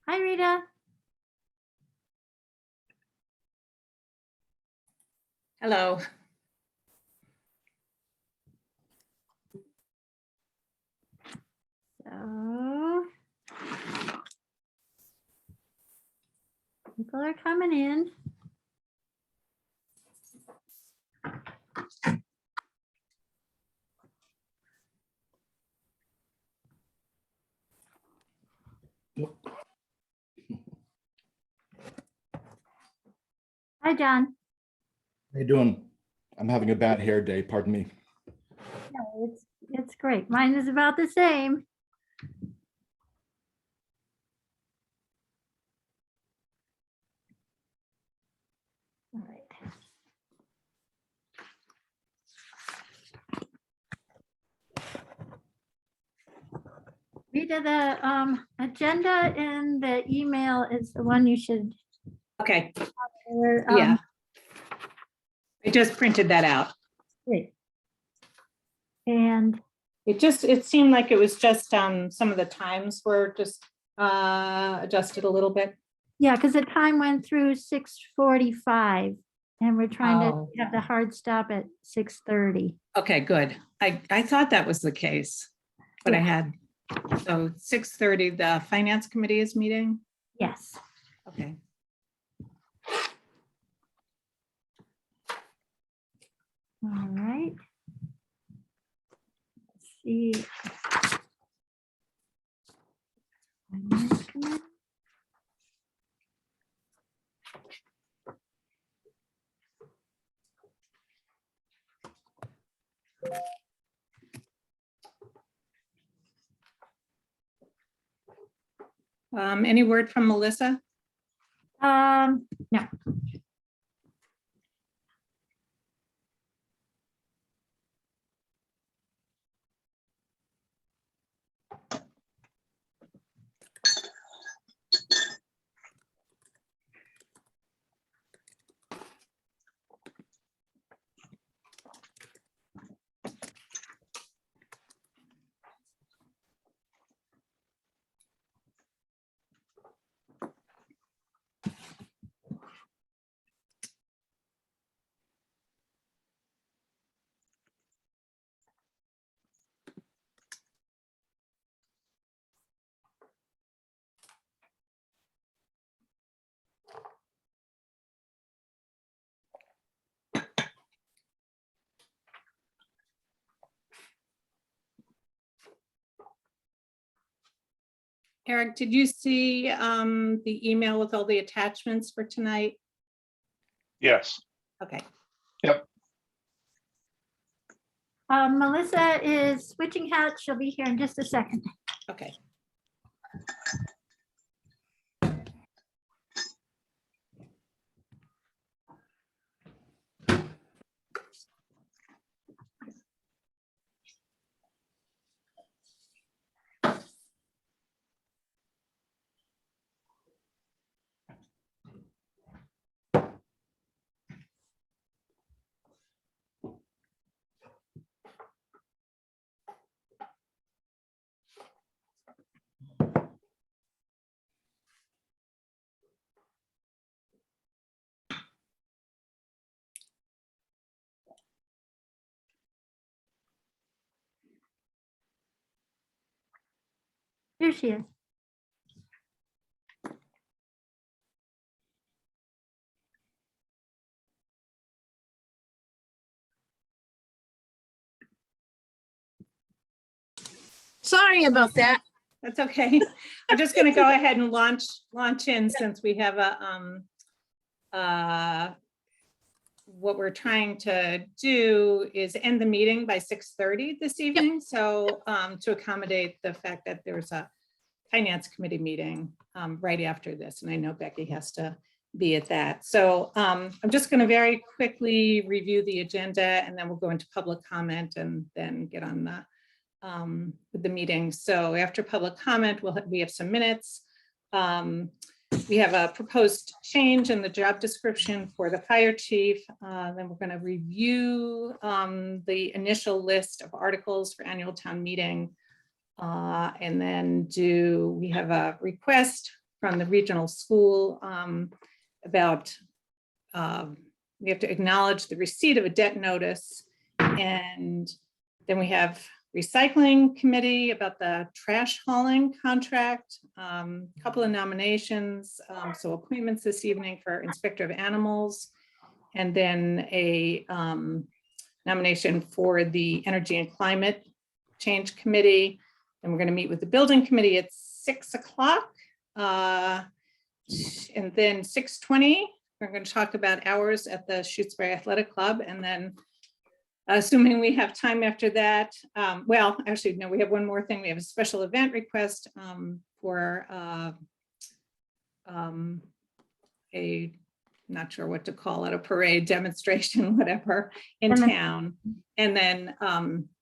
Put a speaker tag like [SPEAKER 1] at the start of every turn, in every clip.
[SPEAKER 1] Hi, Rita.
[SPEAKER 2] Hello.
[SPEAKER 1] So people are coming in. Hi, John.
[SPEAKER 3] How you doing? I'm having a bad hair day, pardon me.
[SPEAKER 1] Yeah, it's great. Mine is about the same. All right. Rita, the agenda in the email is the one you should.
[SPEAKER 2] Okay,
[SPEAKER 1] or,
[SPEAKER 2] yeah. I just printed that out.
[SPEAKER 1] Great. And
[SPEAKER 2] It seemed like it was just some of the times were just adjusted a little bit.
[SPEAKER 1] yeah, because the time went through 6:45 and we're trying
[SPEAKER 2] Oh.
[SPEAKER 1] to have the hard stop at 6:30.
[SPEAKER 2] Okay, good. I thought that was the case, but I had, so 6:30, the finance committee is meeting.
[SPEAKER 1] Yes.
[SPEAKER 2] Okay.
[SPEAKER 1] All right. Let's see.
[SPEAKER 2] Any word from Melissa?
[SPEAKER 1] No.
[SPEAKER 2] Eric, did you see the email with all the attachments for tonight?
[SPEAKER 4] Yes.
[SPEAKER 2] Okay.
[SPEAKER 4] Yep.
[SPEAKER 1] Melissa is switching hats. She'll be here in just a second.
[SPEAKER 2] Okay.
[SPEAKER 1] Here she is.
[SPEAKER 5] Sorry about that.
[SPEAKER 2] That's okay. I'm just going to go ahead and launch in, since we have what we're trying to do is end the meeting by 6:30 this evening. So to accommodate the fact that there's a finance committee meeting right after this, and I know Becky has to be at that. So I'm just going to very quickly review the agenda, and then we'll go into public comment and then get on with the meeting. So after public comment, we have some minutes. We have a proposed change in the job description for the fire chief. Then we're going to review the initial list of articles for annual town meeting. And then we have a request from the regional school about we have to acknowledge the receipt of a debt notice. And then we have recycling committee about the trash hauling contract, couple of nominations. So appointments this evening for inspector of animals, and then a nomination for the energy and climate change committee. And we're going to meet with the building committee at 6 o'clock. And then 6:20, we're going to talk about hours at the Shutesbury Athletic Club. And then assuming we have time after that, well, actually, no, we have one more thing. We have a special event request for a, not sure what to call it, a parade, demonstration, whatever, in town. And then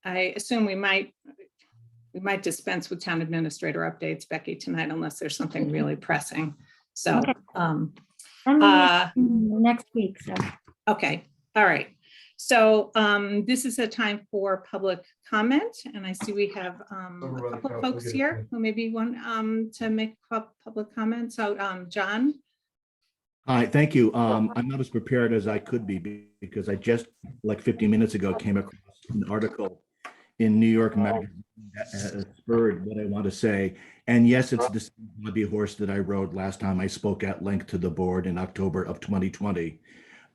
[SPEAKER 2] I assume we might dispense with town administrator updates, Becky, tonight, unless there's something really pressing. So,
[SPEAKER 1] Okay. Next week, so.
[SPEAKER 2] okay, all right. So this is a time for public comment, and I see we have a couple of folks here who maybe want to make public comment. So John.
[SPEAKER 3] Hi, thank you. I'm not as prepared as I could be because I just, like 15 minutes ago, came across an article in New York Magazine that spurred what I want to say. And yes, it's the same hobby horse that I rode last time I spoke at length to the board in October of 2020.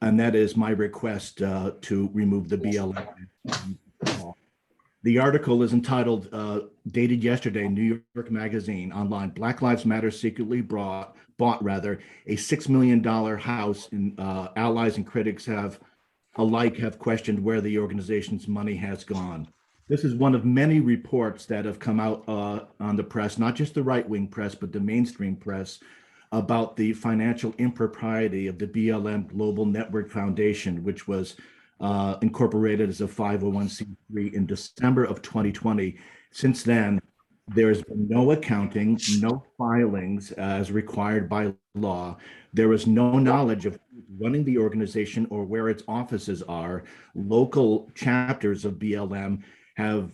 [SPEAKER 3] And that is my request to remove the BLM. The article is entitled, dated yesterday, New York Magazine online, Black Lives Matter secretly bought a $6 million house, and allies and critics alike have questioned where the organization's money has gone. This is one of many reports that have come out on the press, not just the right-wing press, but the mainstream press, about the financial impropriety of the BLM Global Network Foundation, which was incorporated as a 501c3 in December of 2020. Since then, there has been no accounting, no filings as required by law. There is no knowledge of running the organization or where its offices are. Local chapters of BLM have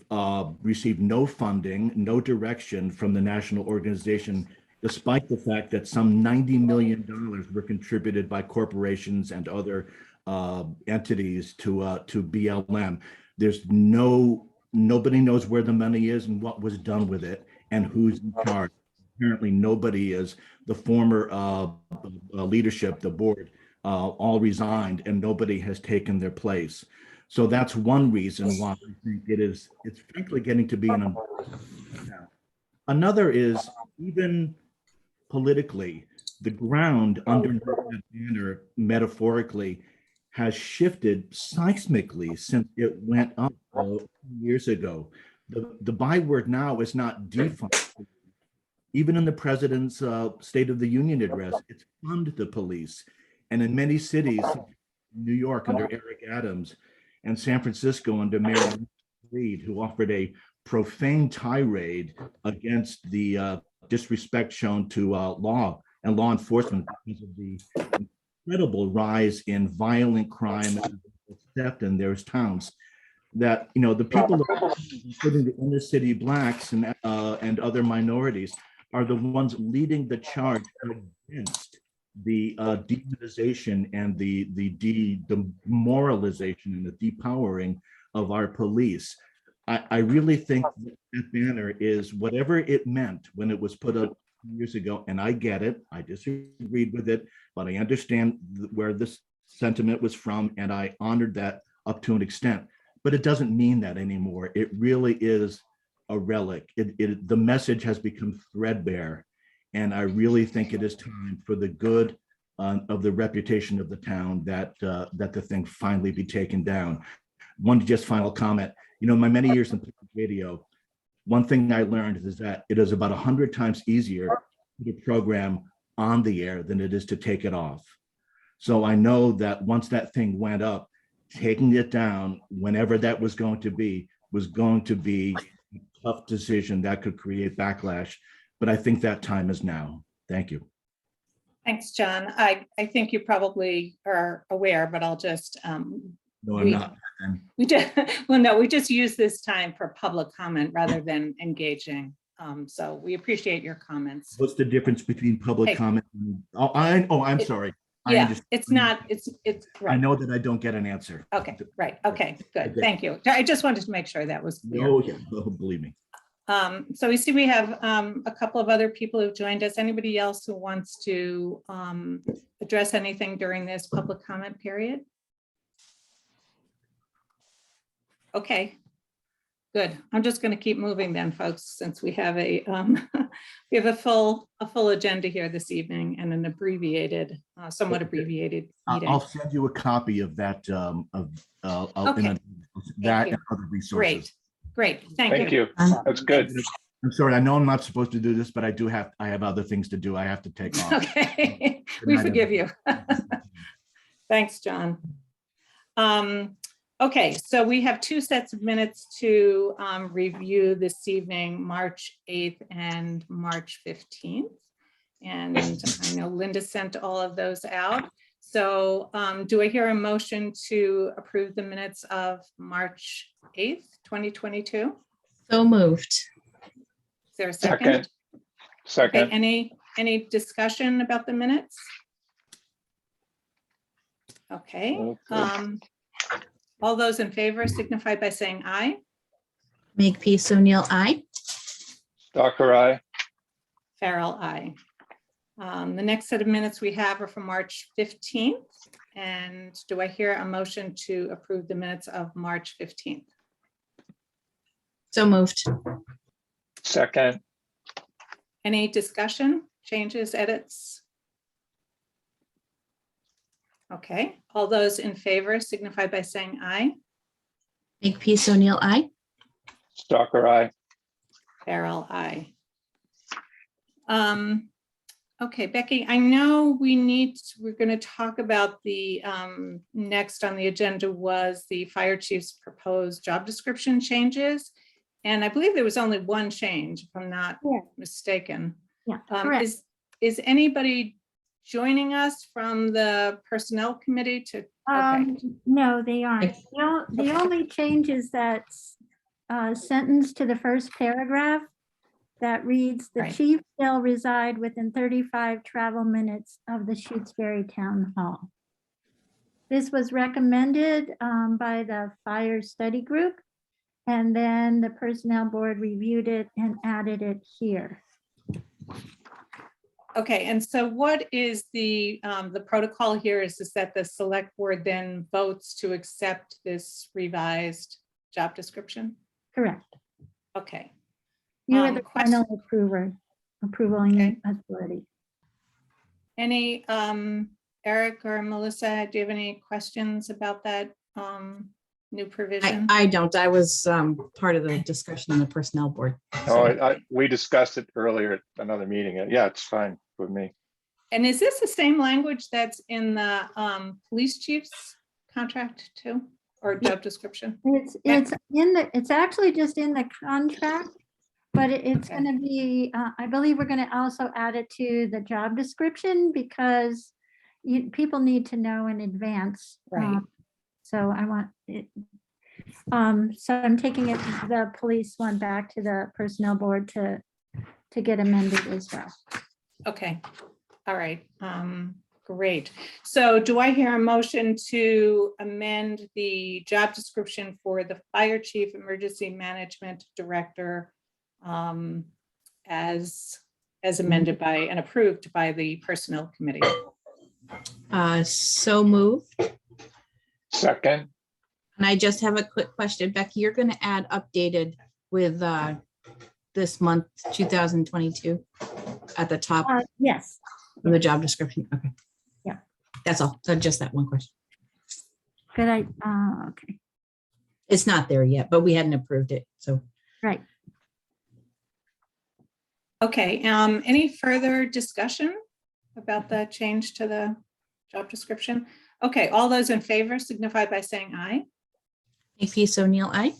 [SPEAKER 3] received no funding, no direction from the national organization, despite the fact that some $90 million were contributed by corporations and other entities to BLM. There's nobody knows where the money is and what was done with it and who's in charge. Apparently nobody is. The former leadership, the board, all resigned and nobody has taken their place. So that's one reason why I think it's frankly getting to be an now. Another is, even politically, the ground under that banner, metaphorically, has shifted seismically since it went up years ago. The byword now is not defund. Even in the president's State of the Union address, it's fund the police. And in many cities, New York under Eric Adams, and San Francisco under Mayor Reed, who offered a profane tirade against the disrespect shown to law and law enforcement because of the incredible rise in violent crime and theft in their towns. That, you know, the people, including the inner city blacks and other minorities, are the ones leading the charge against the demonization and the demoralization and the depowering of our police. I really think that banner is whatever it meant when it was put up years ago, and I get it. I disagreed with it, but I understand where this sentiment was from, and I honored that up to an extent. But it doesn't mean that anymore. It really is a relic. The message has become threadbare, and I really think it is time for the good of the reputation of the town that the thing finally be taken down. One just final comment. You know, in my many years in public radio, one thing I learned is that it is about 100 times easier to put a program on the air than it is to take it off. So I know that once that thing went up, taking it down, whenever that was going to be a tough decision that could create backlash. But I think that time is now. Thank you.
[SPEAKER 2] Thanks, John. I think you probably are aware, but I'll just
[SPEAKER 3] No, I'm not.
[SPEAKER 2] we just use this time for public comment rather than engaging So we appreciate your comments.
[SPEAKER 3] What's the difference between public
[SPEAKER 2] Hey.
[SPEAKER 3] comment? I'm sorry. I
[SPEAKER 2] Yeah,
[SPEAKER 3] understand.
[SPEAKER 2] it's not, it's
[SPEAKER 3] I
[SPEAKER 2] right.
[SPEAKER 3] know that I don't get an answer.
[SPEAKER 2] Okay, right. Okay, good.
[SPEAKER 3] Okay.
[SPEAKER 2] Thank you. I just wanted to make sure that was clear.
[SPEAKER 3] No, yeah, no, believe me.
[SPEAKER 2] So we see we have a couple of other people who've joined us. Anybody else who wants to address anything during this public comment period? Okay, good. I'm just going to keep moving then, folks, since we have a we have a full agenda here this evening and an abbreviated, somewhat abbreviated meeting.
[SPEAKER 3] I'll send you a copy of that,
[SPEAKER 2] Okay.
[SPEAKER 3] that
[SPEAKER 2] you.
[SPEAKER 3] and other resources.
[SPEAKER 2] Great. Thank
[SPEAKER 4] Thank
[SPEAKER 2] you.
[SPEAKER 4] you. That's good.
[SPEAKER 3] I'm sorry, I know I'm not supposed to do this, but I have other things to do. I have to take off.
[SPEAKER 2] Okay, we forgive you. Thanks, John. Okay, so we have two sets of minutes to review this evening, March 8th and March 15th. And I know Linda sent all of those out. So do I hear a motion to approve the minutes of March 8th, 2022?
[SPEAKER 5] So moved.
[SPEAKER 2] Is there a second? Okay,
[SPEAKER 4] Second.
[SPEAKER 2] any discussion about the minutes? Okay,
[SPEAKER 4] Okay.
[SPEAKER 2] all those in favor signify by saying aye.
[SPEAKER 5] Makepeace O'Neill, aye.
[SPEAKER 4] Stalker, aye.
[SPEAKER 2] Farrell, aye. The next set of minutes we have are from March 15th. And do I hear a motion to approve the minutes of March 15th?
[SPEAKER 5] So moved.
[SPEAKER 4] Second.
[SPEAKER 2] Any discussion, changes, edits? Okay, all those in favor signify by saying aye.
[SPEAKER 5] Makepeace O'Neill, aye.
[SPEAKER 4] Stalker, aye.
[SPEAKER 2] Farrell, aye. Okay, Becky, I know we're going to talk about the next on the agenda was the fire chief's proposed job description changes. And I believe there was only one change, if I'm not
[SPEAKER 1] Yeah.
[SPEAKER 2] mistaken.
[SPEAKER 1] Yeah, correct.
[SPEAKER 2] Is anybody joining us from the personnel committee to? Okay,
[SPEAKER 1] No, they aren't. The only change is that sentence to the first paragraph that reads, "The
[SPEAKER 2] Right.
[SPEAKER 1] chief shall reside within 35 travel minutes of the Shutesbury Town Hall." This was recommended by the fire study group, and then the personnel board reviewed it and added it here.
[SPEAKER 2] okay. And so what is the protocol here is that the select board then votes to accept this revised job description?
[SPEAKER 1] Correct.
[SPEAKER 2] Okay.
[SPEAKER 1] You are the
[SPEAKER 2] question-
[SPEAKER 1] final approving authority.
[SPEAKER 2] Any, Eric or Melissa, do you have any questions about that new provision?
[SPEAKER 5] I don't. I was part of the discussion in the personnel board.
[SPEAKER 4] Oh, we discussed it earlier at another meeting. Yeah, it's fine with me.
[SPEAKER 2] And is this the same language that's in the police chief's contract too, or job description?
[SPEAKER 1] It's actually just in the contract, but it's
[SPEAKER 2] Okay.
[SPEAKER 1] going to be, I believe we're going to also add it to the job description because people need to know in advance.
[SPEAKER 2] Right.
[SPEAKER 1] So I want it. So I'm taking it, the police one back to the personnel board to get amended as well.
[SPEAKER 2] Okay, all right, great. So do I hear a motion to amend the job description for the fire chief emergency management director as amended by and approved by the personnel committee?
[SPEAKER 5] So moved.
[SPEAKER 4] Second.
[SPEAKER 5] And I just have a quick question. Becky, you're going to add updated with this month, 2022 at the top
[SPEAKER 1] Yes,
[SPEAKER 5] of the job description. Okay.
[SPEAKER 1] Yeah.
[SPEAKER 5] That's all. So just that one question.
[SPEAKER 1] good. Okay,
[SPEAKER 5] It's not there yet, but we hadn't approved it. So
[SPEAKER 1] right.
[SPEAKER 2] Okay, any further discussion about the change to the job description? Okay, all those in favor signify by saying aye.
[SPEAKER 5] Makepeace O'Neill, aye.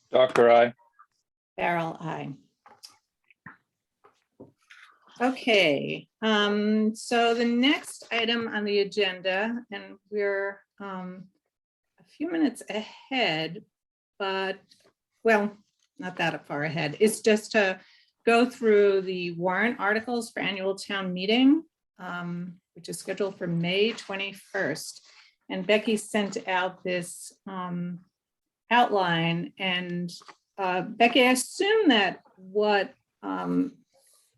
[SPEAKER 4] Stalker, aye.
[SPEAKER 2] Farrell, aye. Okay, so the next item on the agenda, and we're a few minutes ahead, but, well, not that far ahead, is just to go through the warrant articles for annual town meeting, which is scheduled for May 21st. And Becky sent out this outline, and Becky, I assume that what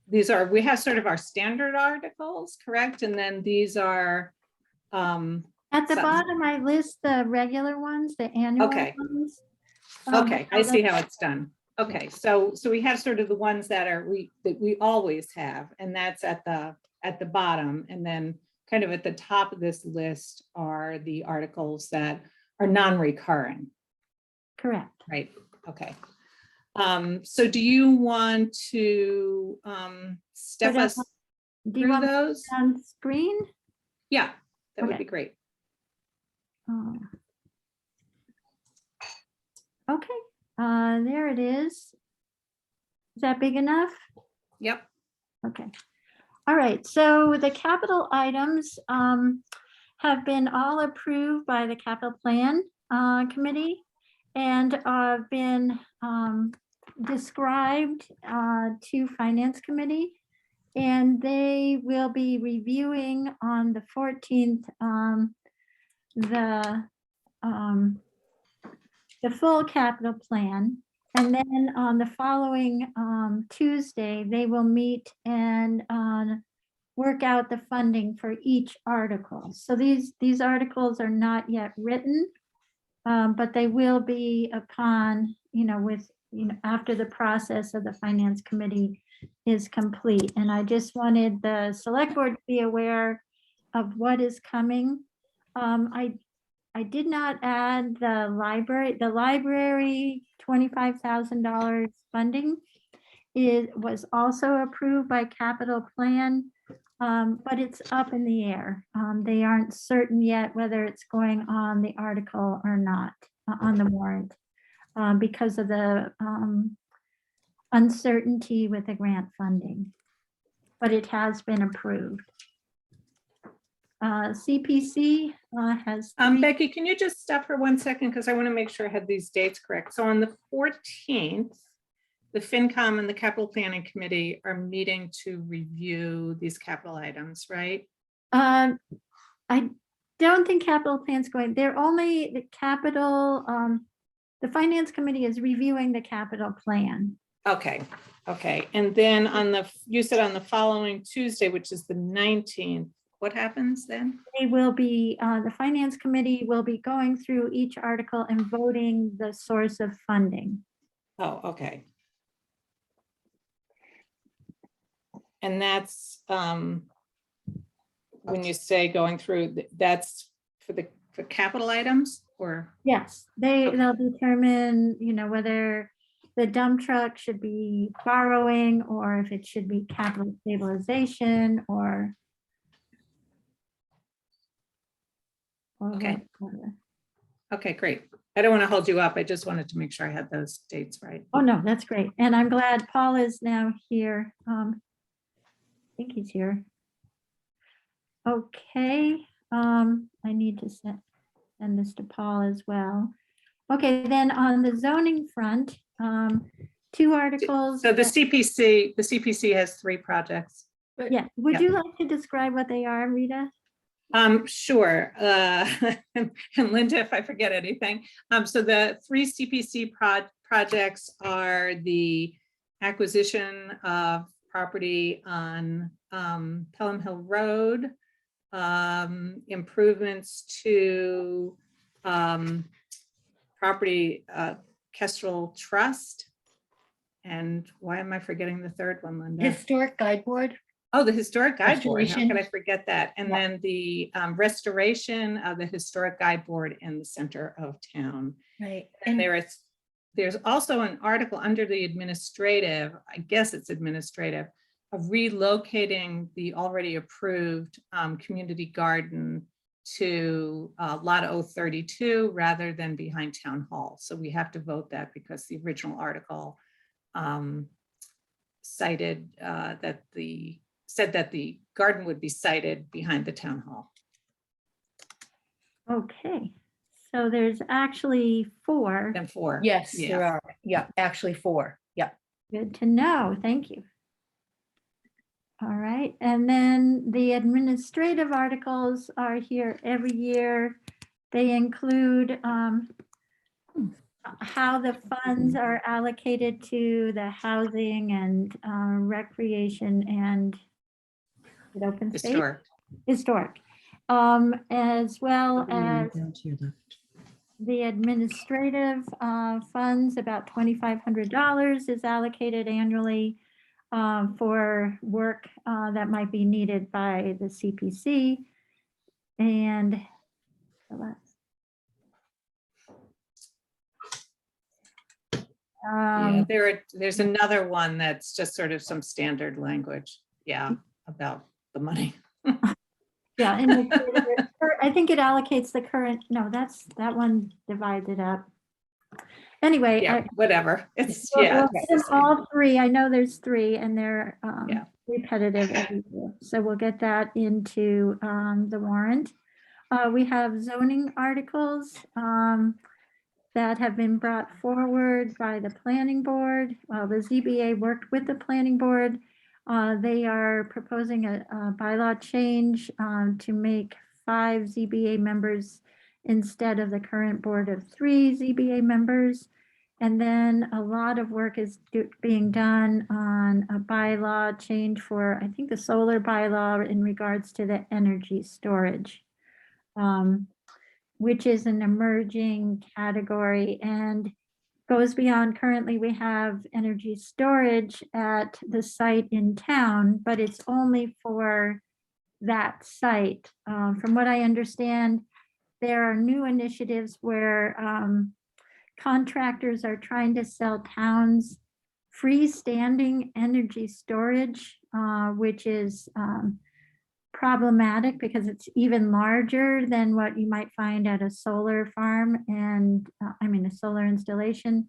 [SPEAKER 2] these are, we have sort of our standard articles, correct? And then these are,
[SPEAKER 1] At the
[SPEAKER 2] So-
[SPEAKER 1] bottom, I list the regular ones, the annual
[SPEAKER 2] Okay.
[SPEAKER 1] ones.
[SPEAKER 2] okay, I
[SPEAKER 1] so
[SPEAKER 2] see how it's done. Okay, so we have sort of the ones that are, that we always have, and that's at the bottom. And then kind of at the top of this list are the articles that are non-recurring,
[SPEAKER 1] Correct.
[SPEAKER 2] right? Okay. So do you want to step
[SPEAKER 1] Put up-
[SPEAKER 2] us
[SPEAKER 1] Do you
[SPEAKER 2] through
[SPEAKER 1] want me
[SPEAKER 2] those?
[SPEAKER 1] on screen?
[SPEAKER 2] Yeah, that would
[SPEAKER 1] Okay.
[SPEAKER 2] be great.
[SPEAKER 1] Oh. Okay, there it is. Is that big enough?
[SPEAKER 2] Yep.
[SPEAKER 1] Okay. All right, so the capital items have been all approved by the capital plan committee and been described to finance committee. And they will be reviewing on the 14th the full capital plan. And then on the following Tuesday, they will meet and work out the funding for each article. So these articles are not yet written, but they will be upon, after the process of the finance committee is complete. And I just wanted the select board to be aware of what is coming. I did not add the library. The library $25,000 funding was also approved by capital plan, but it's up in the air. They aren't certain yet whether it's going on the article or not, on the warrant, because of the uncertainty with the grant funding. But it has been approved. CPC has three-
[SPEAKER 2] Becky, can you just stop for 1 second? Because I want to make sure I had these dates correct. So on the 14th, the FinCom and the Capital Planning Committee are meeting to review these capital items, right?
[SPEAKER 1] I don't think capital plan's going, they're only the capital, the finance committee is reviewing the capital plan.
[SPEAKER 2] Okay, okay. And then on the, you said on the following Tuesday, which is the 19th, what happens then?
[SPEAKER 1] They will be, the finance committee will be going through each article and voting the source of funding.
[SPEAKER 2] Oh, okay. And that's, when you say going through, that's for capital items or?
[SPEAKER 1] Yes, they'll determine, whether the dump truck should be borrowing or if it should be capital stabilization or.
[SPEAKER 2] Okay.
[SPEAKER 1] whatever.
[SPEAKER 2] Okay, great. I don't want to hold you up. I just wanted to make sure I had those dates right.
[SPEAKER 1] Oh, no, that's great. And I'm glad Paul is now here. I think he's here. Okay, I need to send this to Paul as well. Okay, then on the zoning front, two articles.
[SPEAKER 2] So the
[SPEAKER 1] that-
[SPEAKER 2] CPC has 3 projects.
[SPEAKER 1] Yeah, would
[SPEAKER 2] yeah.
[SPEAKER 1] you like to describe what they are, Rita?
[SPEAKER 2] Sure. And Linda, if I forget anything. So the 3 CPC projects are the acquisition of property on Pelham Hill Road, improvements to property Kestrel Trust. And why am I forgetting the third one, Linda?
[SPEAKER 6] Historic Guide Board.
[SPEAKER 2] Oh, the Historic Guide Board, how could I
[SPEAKER 6] Restoration.
[SPEAKER 2] forget that? And
[SPEAKER 6] Yeah.
[SPEAKER 2] then the restoration of the Historic Guide Board in the center of town.
[SPEAKER 6] Right.
[SPEAKER 2] And there's also an article under the administrative, I guess it's administrative, of relocating the already approved community garden to Lot 032 rather than behind Town Hall. So we have to vote that because the original article cited said that the garden would be sited behind the Town Hall.
[SPEAKER 1] Okay, so there's actually 4.
[SPEAKER 2] And 4.
[SPEAKER 6] Yes,
[SPEAKER 2] Yeah.
[SPEAKER 6] there are. Yeah, actually 4. Yeah.
[SPEAKER 1] Good to know. Thank you. All right, and then the administrative articles are here every year. They include how the funds are allocated to the housing and recreation and open space,
[SPEAKER 2] Historic.
[SPEAKER 1] as well as
[SPEAKER 5] Down to your left.
[SPEAKER 1] the administrative funds. About $2,500 is allocated annually for work that might be needed by the CPC. And
[SPEAKER 2] Yeah, there's another one that's just sort of some standard language. Yeah, about the money.
[SPEAKER 1] yeah, and I think it allocates the current, no, that one divides it up. Anyway.
[SPEAKER 2] Yeah, whatever. It's,
[SPEAKER 1] We'll
[SPEAKER 2] yeah.
[SPEAKER 1] get them all three. I know there's three and they're
[SPEAKER 2] Yeah.
[SPEAKER 1] repetitive every year. So we'll get that into the warrant. We have zoning articles that have been brought forward by the planning board. The ZBA worked with the planning board. They are proposing a bylaw change to make 5 ZBA members instead of the current board of 3 ZBA members. And then a lot of work is being done on a bylaw change for, I think, the solar bylaw in regards to the energy storage, which is an emerging category and goes beyond. Currently, we have energy storage at the site in town, but it's only for that site. From what I understand, there are new initiatives where contractors are trying to sell towns freestanding energy storage, which is problematic because it's even larger than what you might find at a solar farm and I mean a solar installation.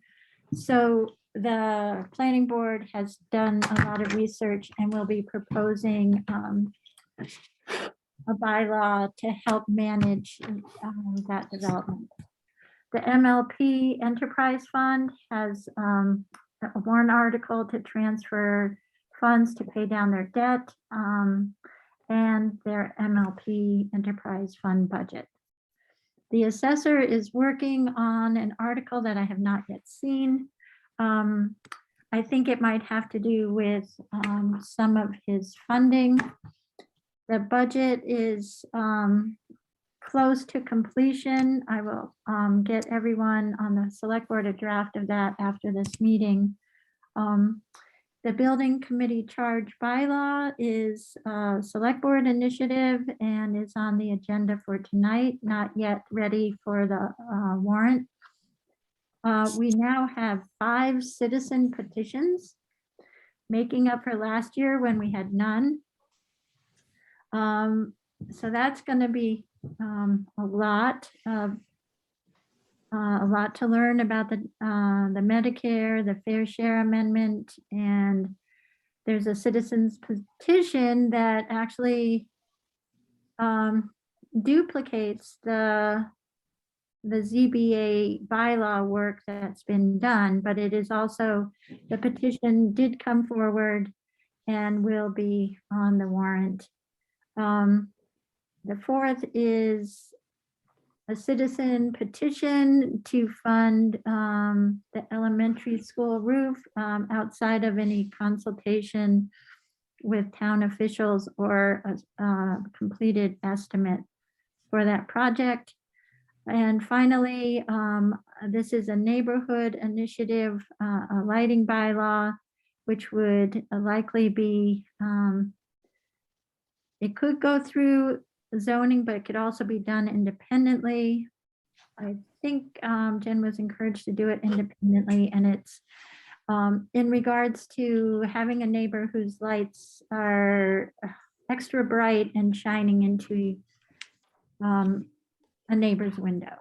[SPEAKER 1] So the planning board has done a lot of research and will be proposing a bylaw to help manage that development. The MLP Enterprise Fund has a warrant article to transfer funds to pay down their debt and their MLP Enterprise Fund budget. The assessor is working on an article that I have not yet seen. I think it might have to do with some of his funding. The budget is close to completion. I will get everyone on the select board a draft of that after this meeting. The building committee charge bylaw is a select board initiative and is on the agenda for tonight, not yet ready for the warrant. We now have 5 citizen petitions, making up for last year when we had none. So that's going to be a lot to learn about the Medicare, the Fair Share Amendment, and there's a citizens petition that actually duplicates the ZBA bylaw work that's been done, but it is also, the petition did come forward and will be on the warrant. The 4th is a citizen petition to fund the elementary school roof outside of any consultation with town officials or a completed estimate for that project. And finally, this is a neighborhood initiative, a lighting bylaw, which would likely be, it could go through zoning, but it could also be done independently. I think Jen was encouraged to do it independently, and it's in regards to having a neighbor whose lights are extra bright and shining into a neighbor's window.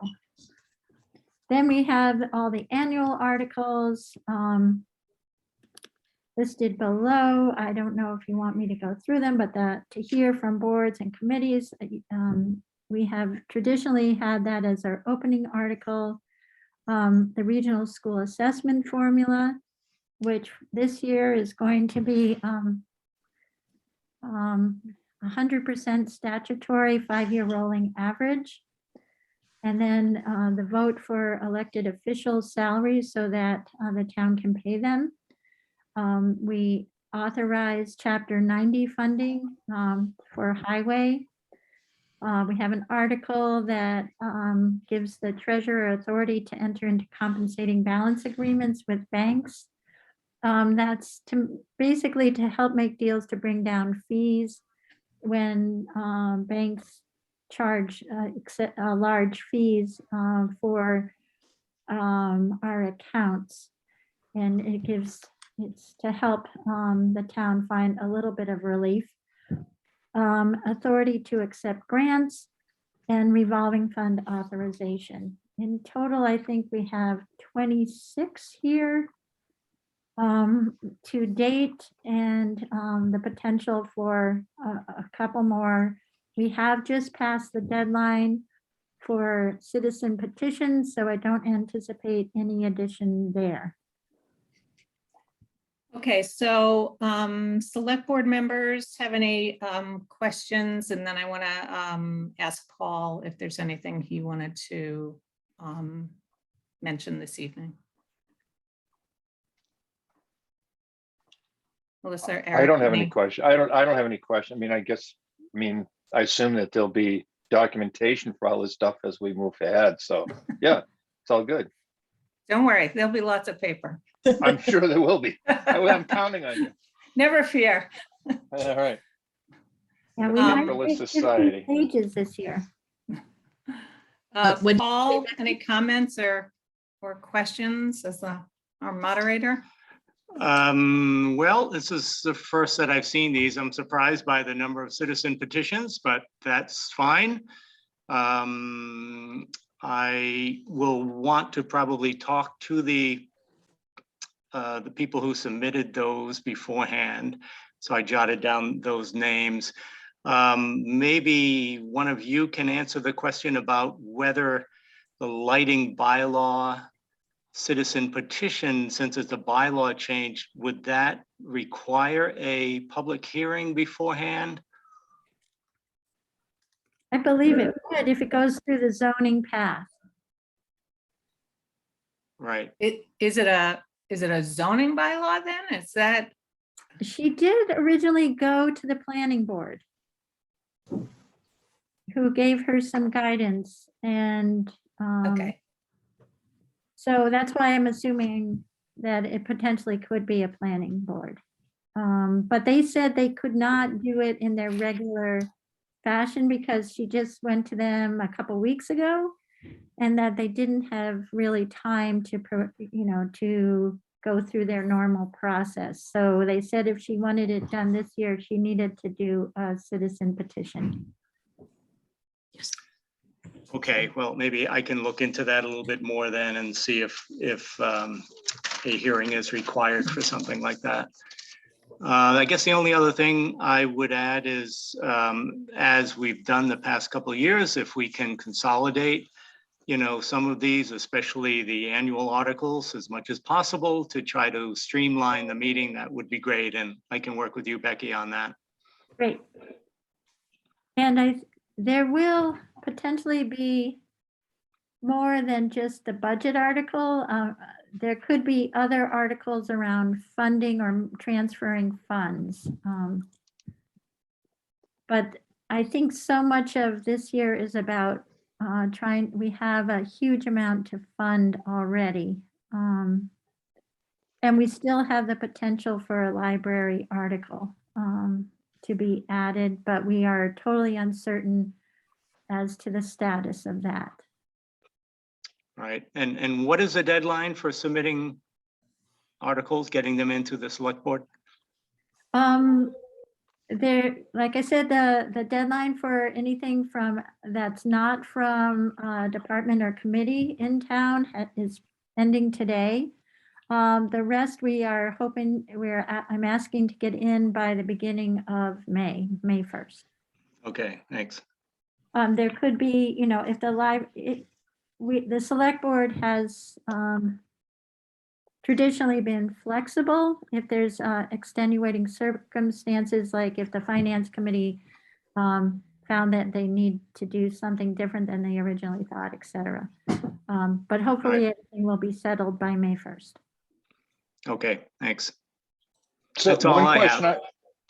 [SPEAKER 1] Then we have all the annual articles listed below. I don't know if you want me to go through them, but to hear from boards and committees, we have traditionally had that as our opening article. The regional school assessment formula, which this year is going to be 100% statutory 5-year rolling average. And then the vote for elected officials' salaries so that the town can pay them. We authorized Chapter 90 funding for highway. We have an article that gives the treasurer authority to enter into compensating balance agreements with banks. That's to basically to help make deals to bring down fees when banks charge large fees for our accounts. And it's to help the town find a little bit of relief. Authority to accept grants and revolving fund authorization. In total, I think we have 26 here to date, and the potential for a couple more. We have just passed the deadline for citizen petitions, so I don't anticipate any addition there.
[SPEAKER 2] Okay, so select board members have any questions? And then I want to ask Paul if there's anything he wanted to mention this evening. Melissa, Eric,
[SPEAKER 4] I don't have any question. I don't have any question. I mean, I assume that there'll be documentation for all this stuff as we move ahead. So yeah, it's all good.
[SPEAKER 2] Don't worry, there'll be lots of paper.
[SPEAKER 4] I'm sure there will be. I'm counting on you.
[SPEAKER 2] Never fear.
[SPEAKER 4] All right.
[SPEAKER 1] Yeah,
[SPEAKER 4] The
[SPEAKER 1] we might
[SPEAKER 4] paperless
[SPEAKER 1] hit 50
[SPEAKER 4] society.
[SPEAKER 1] pages this year.
[SPEAKER 5] Would-
[SPEAKER 2] Paul, any comments or questions as our moderator?
[SPEAKER 6] Well, this is the first that I've seen these. I'm surprised by the number of citizen petitions, but that's fine. I will want to probably talk to the people who submitted those beforehand. So I jotted down those names. Maybe one of you can answer the question about whether the lighting bylaw citizen petition, since it's a bylaw change, would that require a public hearing beforehand?
[SPEAKER 1] I believe it would if it goes through the zoning path.
[SPEAKER 6] Right.
[SPEAKER 2] Is it a zoning bylaw then? Is that?
[SPEAKER 1] She did originally go to the planning board, who gave her some guidance, and
[SPEAKER 2] Okay,
[SPEAKER 1] so that's why I'm assuming that it potentially could be a planning board. But they said they could not do it in their regular fashion because she just went to them a couple weeks ago, and that they didn't have really time to, to go through their normal process. So they said if she wanted it done this year, she needed to do a citizen petition.
[SPEAKER 6] Okay, well, maybe I can look into that a little bit more then and see if a hearing is required for something like that. I guess the only other thing I would add is, as we've done the past couple of years, if we can consolidate, some of these, especially the annual articles, as much as possible to try to streamline the meeting, that would be great. And I can work with you, Becky, on that.
[SPEAKER 1] Great. And there will potentially be more than just the budget article. There could be other articles around funding or transferring funds. But I think so much of this year is about we have a huge amount to fund already. And we still have the potential for a library article to be added, but we are totally uncertain as to the status of that.
[SPEAKER 6] Right. And what is the deadline for submitting articles, getting them into the select board?
[SPEAKER 1] Like I said, the deadline for anything that's not from a department or committee in town is ending today. The rest we are hoping, I'm asking to get in by the beginning of May 1st.
[SPEAKER 6] Okay, thanks.
[SPEAKER 1] There could be, if the select board has traditionally been flexible. If there's extenuating circumstances, like if the finance committee found that they need to do something different than they originally thought, et cetera. But hopefully everything will be settled by May 1st.
[SPEAKER 6] Okay, thanks.
[SPEAKER 4] So
[SPEAKER 6] That's all I have.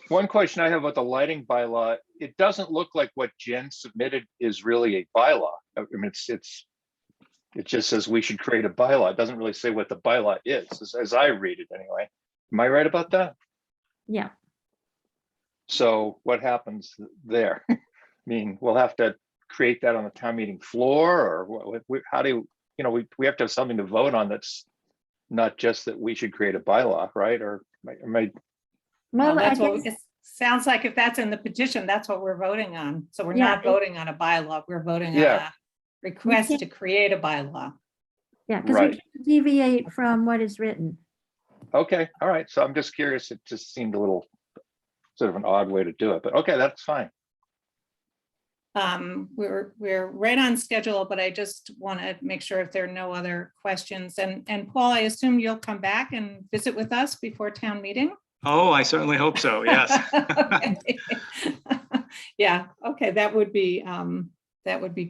[SPEAKER 4] one question I have about the lighting bylaw, it doesn't look like what Jen submitted is really a bylaw. I mean, it just says we should create a bylaw. It doesn't really say what the bylaw is, as I read it anyway. Am I right about that?
[SPEAKER 1] Yeah.
[SPEAKER 4] So what happens there? I mean, we'll have to create that on the town meeting floor, or how do we have to have something to vote on that's not just that we should create a bylaw, right? Or am I?
[SPEAKER 1] Well, I
[SPEAKER 2] That's what
[SPEAKER 1] guess,
[SPEAKER 2] it sounds like. If that's in the petition, that's what we're voting on. So we're
[SPEAKER 1] Yeah,
[SPEAKER 2] not voting on a bylaw. We're voting on
[SPEAKER 4] Yeah.
[SPEAKER 2] a request to create a bylaw.
[SPEAKER 1] yeah, because we
[SPEAKER 4] Right.
[SPEAKER 1] can't deviate from what is written.
[SPEAKER 4] Okay, all right. So I'm just curious. It just seemed a little sort of an odd way to do it, but okay, that's fine.
[SPEAKER 2] We're right on schedule, but I just want to make sure if there are no other questions. And Paul, I assume you'll come back and visit with us before town meeting?
[SPEAKER 6] Oh, I certainly hope so, yes.
[SPEAKER 2] Okay. Yeah, okay, that would be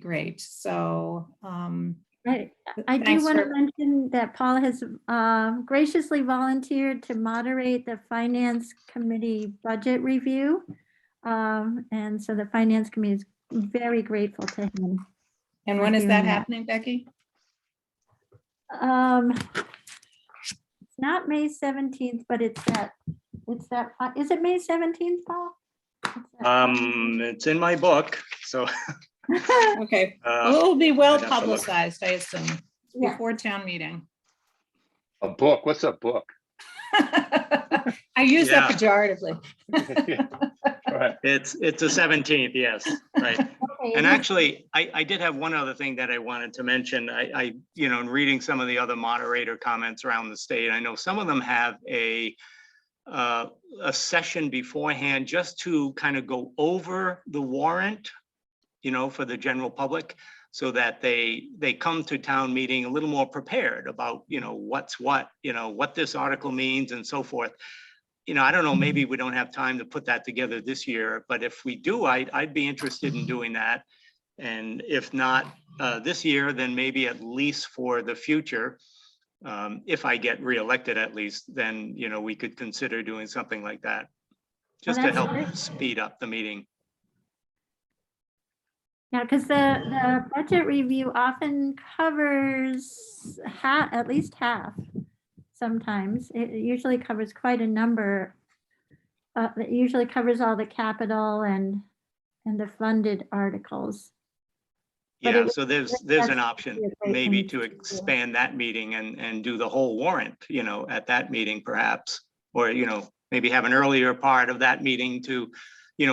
[SPEAKER 2] great. So
[SPEAKER 1] I do
[SPEAKER 2] thanks
[SPEAKER 1] want to
[SPEAKER 2] for-
[SPEAKER 1] mention that Paul has graciously volunteered to moderate the Finance Committee budget review. And so the Finance Committee is very grateful to him.
[SPEAKER 2] and
[SPEAKER 1] for
[SPEAKER 2] when is
[SPEAKER 1] doing
[SPEAKER 2] that happening, Becky?
[SPEAKER 1] It's not May 17th, but it's that, is it May 17th, Paul?
[SPEAKER 6] It's in my book, so.
[SPEAKER 2] Okay, well, it will be well
[SPEAKER 6] I'd have to look.
[SPEAKER 2] publicized, I assume,
[SPEAKER 1] Yeah.
[SPEAKER 2] before town meeting.
[SPEAKER 4] A book, what's a book?
[SPEAKER 2] I use that
[SPEAKER 6] Yeah.
[SPEAKER 2] pejoratively.
[SPEAKER 4] Right.
[SPEAKER 6] It's the 17th, yes, right.
[SPEAKER 1] Okay,
[SPEAKER 6] And
[SPEAKER 1] it is-
[SPEAKER 6] actually, I did have one other thing that I wanted to mention. In reading some of the other moderator comments around the state, I know some of them have a session beforehand just to kind of go over the warrant, for the general public, so that they come to town meeting a little more prepared about, what's what, what this article means and so forth. I don't know, maybe we don't have time to put that together this year, but if we do, I'd be interested in doing that. And if not this year, then maybe at least for the future, if I get reelected at least, then, we could consider doing something like that, just to
[SPEAKER 1] that's
[SPEAKER 6] help
[SPEAKER 1] great.
[SPEAKER 6] speed up the meeting.
[SPEAKER 1] Yeah, because the budget review often covers at least half. Sometimes it usually covers quite a number. It usually covers all the capital and the funded articles. But it
[SPEAKER 6] Yeah,
[SPEAKER 1] would-
[SPEAKER 6] so there's an
[SPEAKER 1] that's
[SPEAKER 6] option,
[SPEAKER 1] a great
[SPEAKER 6] maybe
[SPEAKER 1] thing
[SPEAKER 6] to
[SPEAKER 1] to do.
[SPEAKER 6] expand that meeting and do the whole warrant, at that meeting perhaps. Or, maybe have an earlier part of that meeting to,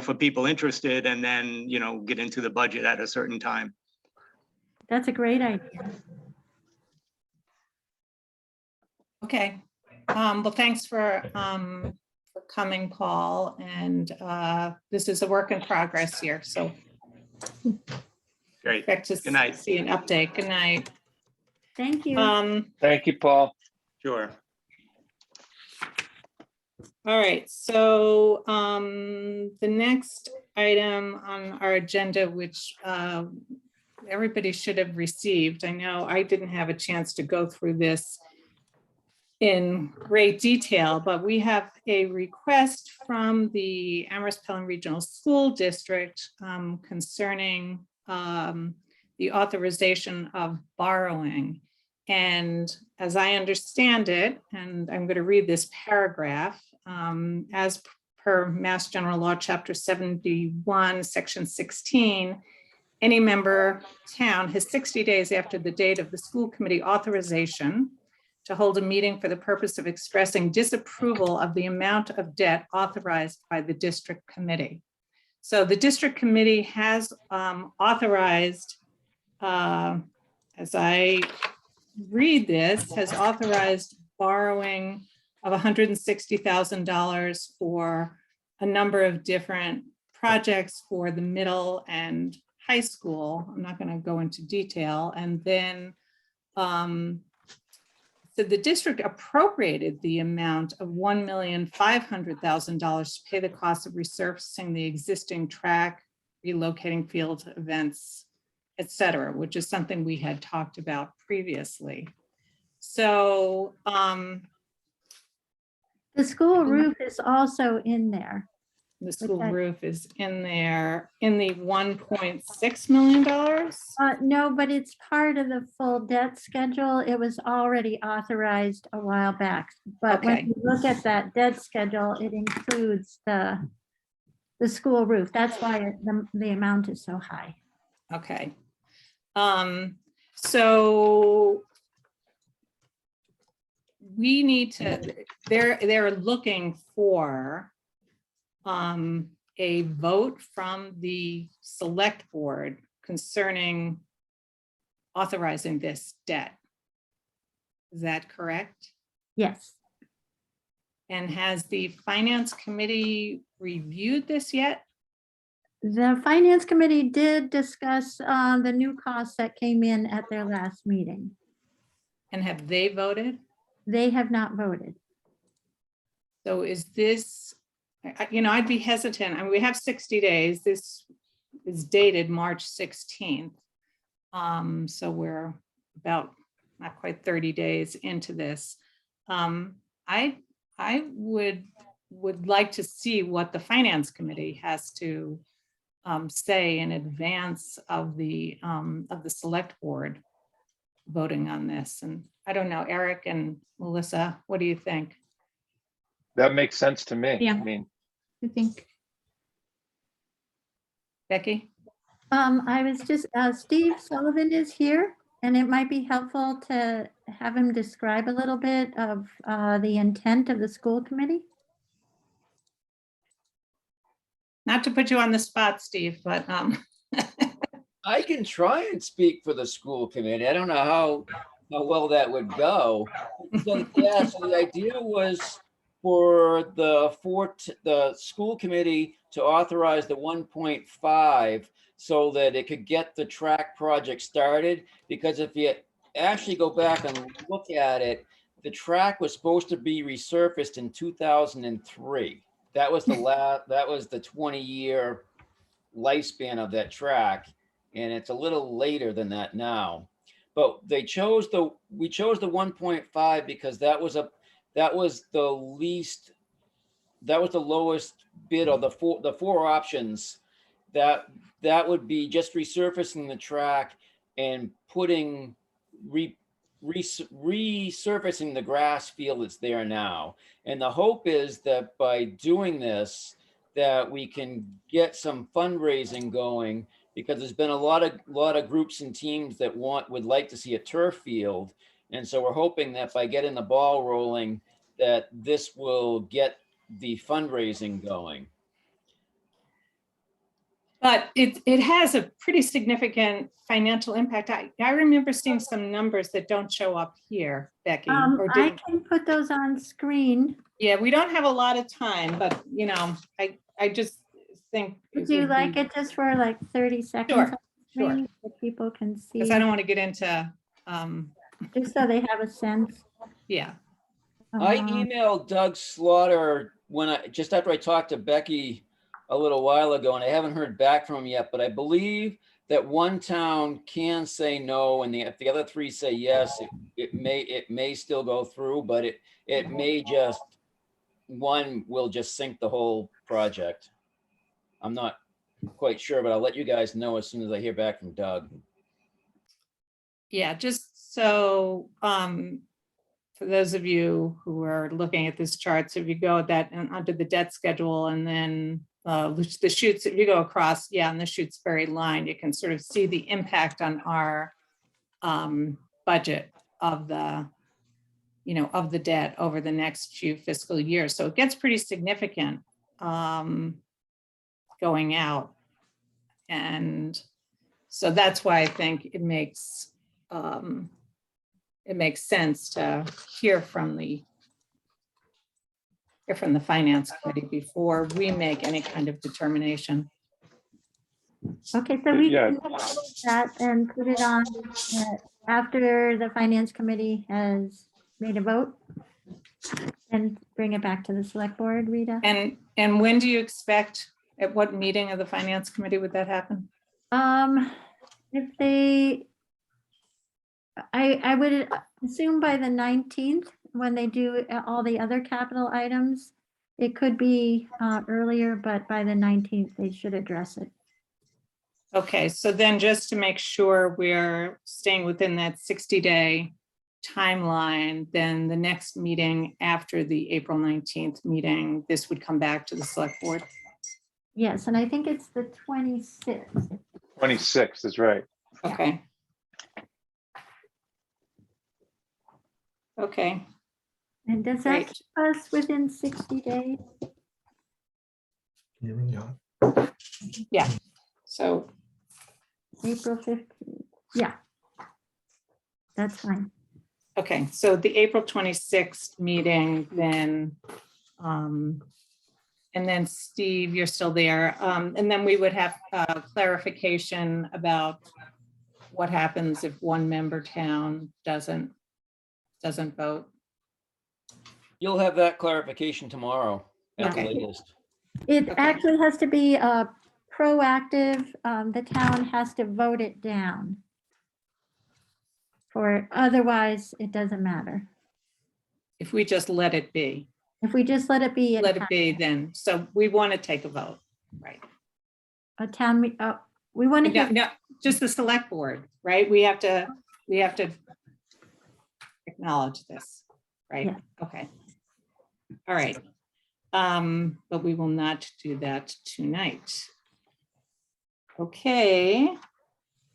[SPEAKER 6] for people interested, and then, get into the budget at a certain time.
[SPEAKER 1] That's a great idea.
[SPEAKER 2] Okay, well, thanks for coming, Paul, and this is a work in progress here, so
[SPEAKER 6] Great.
[SPEAKER 2] expect to
[SPEAKER 6] Good night.
[SPEAKER 2] see an update. Good night.
[SPEAKER 1] Thank you.
[SPEAKER 4] Thank you, Paul.
[SPEAKER 6] Sure.
[SPEAKER 2] All right, so the next item on our agenda, which everybody should have received. I know I didn't have a chance to go through this in great detail, but we have a request from the Amherst Pelham Regional School District concerning the authorization of borrowing. And as I understand it, and I'm going to read this paragraph, as per Mass General Law, Chapter 71, Section 16, any member town has 60 days after the date of the school committee authorization to hold a meeting for the purpose of expressing disapproval of the amount of debt authorized by the district committee. So the district committee has authorized, as I read this, has authorized borrowing of $160,000 for a number of different projects for the middle and high school. I'm not going to go into detail. And then So the district appropriated the amount of $1,500,000 to pay the cost of resurfacing the existing track, relocating field events, et cetera, which is something we had talked about previously. So,
[SPEAKER 1] The school roof is also in there.
[SPEAKER 2] the school
[SPEAKER 1] Okay.
[SPEAKER 2] roof is in there in the $1.6 million.
[SPEAKER 1] No, but it's part of the full debt schedule. It was already authorized a while back. But when
[SPEAKER 2] Okay.
[SPEAKER 1] you look at that debt schedule, it includes the school roof. That's why the amount is so high.
[SPEAKER 2] Okay. So we need to, they're looking for a vote from the select board concerning authorizing this debt. Is that correct?
[SPEAKER 1] Yes.
[SPEAKER 2] And has the finance committee reviewed this yet?
[SPEAKER 1] The finance committee did discuss the new costs that came in at their last meeting.
[SPEAKER 2] And have they voted?
[SPEAKER 1] They have not voted.
[SPEAKER 2] So is this, I'd be hesitant. I mean, we have 60 days. This is dated March 16th. So we're about not quite 30 days into this. I would like to see what the finance committee has to say in advance of the select board voting on this. And I don't know, Eric and Melissa, what do you think?
[SPEAKER 4] That makes sense to me.
[SPEAKER 5] Yeah.
[SPEAKER 4] I mean,
[SPEAKER 5] I think.
[SPEAKER 2] Becky?
[SPEAKER 1] I was just, Steve Sullivan is here, and it might be helpful to have him describe a little bit of the intent of the school committee.
[SPEAKER 2] Not to put you on the spot, Steve, but
[SPEAKER 7] I can try and speak for the school committee. I don't know how well that would go. So, yeah, so the idea was for the school committee to authorize the 1.5 so that it could get the track project started. Because if you actually go back and look at it, the track was supposed to be resurfaced in 2003. That was the 20-year lifespan of that track, and it's a little later than that now. But we chose the 1.5 because that was the lowest bid of the four options. That would be just resurfacing the track and resurfacing the grass field that's there now. And the hope is that by doing this, that we can get some fundraising going, because there's been a lot of groups and teams that would like to see a turf field. And so we're hoping that by getting the ball rolling, that this will get the fundraising going.
[SPEAKER 2] but it has a pretty significant financial impact. I remember seeing some numbers that don't show up here, Becky. Or
[SPEAKER 1] I
[SPEAKER 2] did,
[SPEAKER 1] can put those on screen.
[SPEAKER 2] yeah, we don't have a lot of time, but I just think.
[SPEAKER 1] Would you like it just for like 30 seconds?
[SPEAKER 2] Sure,
[SPEAKER 1] on
[SPEAKER 2] sure.
[SPEAKER 1] screen so people can see,
[SPEAKER 2] Because I don't want to get into,
[SPEAKER 1] just so they have a sense.
[SPEAKER 2] yeah.
[SPEAKER 7] I
[SPEAKER 1] Um,
[SPEAKER 7] emailed Doug Slaughter just after I talked to Becky a little while ago, and I haven't heard back from him yet, but I believe that one town can say no, and if the other three say yes, it may still go through, but it may just, one will just sink the whole project. I'm not quite sure, but I'll let you guys know as soon as I hear back from Doug.
[SPEAKER 2] Yeah, just so for those of you who are looking at this chart, so if you go that and under the debt schedule and then the Shutes, if you go across, yeah, on the Shutesbury line, you can sort of see the impact on our budget of the, of the debt over the next few fiscal years. So it gets pretty significant going out. And so that's why I think it makes sense to hear from the finance committee before we make any kind of determination.
[SPEAKER 1] Okay, so we
[SPEAKER 4] Yeah.
[SPEAKER 1] can post that and put it on after the finance committee has me to vote and bring it back to the select board, Rita?
[SPEAKER 2] And when do you expect, at what meeting of the finance committee would that happen?
[SPEAKER 1] If they, I would assume by the 19th, when they do all the other capital items. It could be earlier, but by the 19th, they should address it.
[SPEAKER 2] Okay, so then just to make sure we're staying within that 60-day timeline, then the next meeting after the April 19th meeting, this would come back to the select board.
[SPEAKER 1] Yes, and I think it's the 26th.
[SPEAKER 4] 26 is right.
[SPEAKER 2] Okay. Okay,
[SPEAKER 1] And does that
[SPEAKER 2] Great.
[SPEAKER 1] keep us within 60 days?
[SPEAKER 2] yeah. So,
[SPEAKER 1] April 15th, yeah. That's fine.
[SPEAKER 2] okay, so the April 26th meeting then, and then Steve, you're still there. And then we would have clarification about what happens if one member town doesn't vote.
[SPEAKER 7] You'll have that clarification tomorrow at the
[SPEAKER 2] Okay.
[SPEAKER 7] latest.
[SPEAKER 1] It
[SPEAKER 2] Okay.
[SPEAKER 1] actually has to be proactive. The town has to vote it down. For otherwise, it doesn't matter.
[SPEAKER 2] If we just let it be,
[SPEAKER 1] If we just let it be
[SPEAKER 2] then, so we want to take a vote, right?
[SPEAKER 1] a town, we want to
[SPEAKER 2] No,
[SPEAKER 1] hear,
[SPEAKER 2] no, just the select board, right? We have to acknowledge this, right?
[SPEAKER 1] Yeah.
[SPEAKER 2] Okay. All right. But we will not do that tonight. Okay.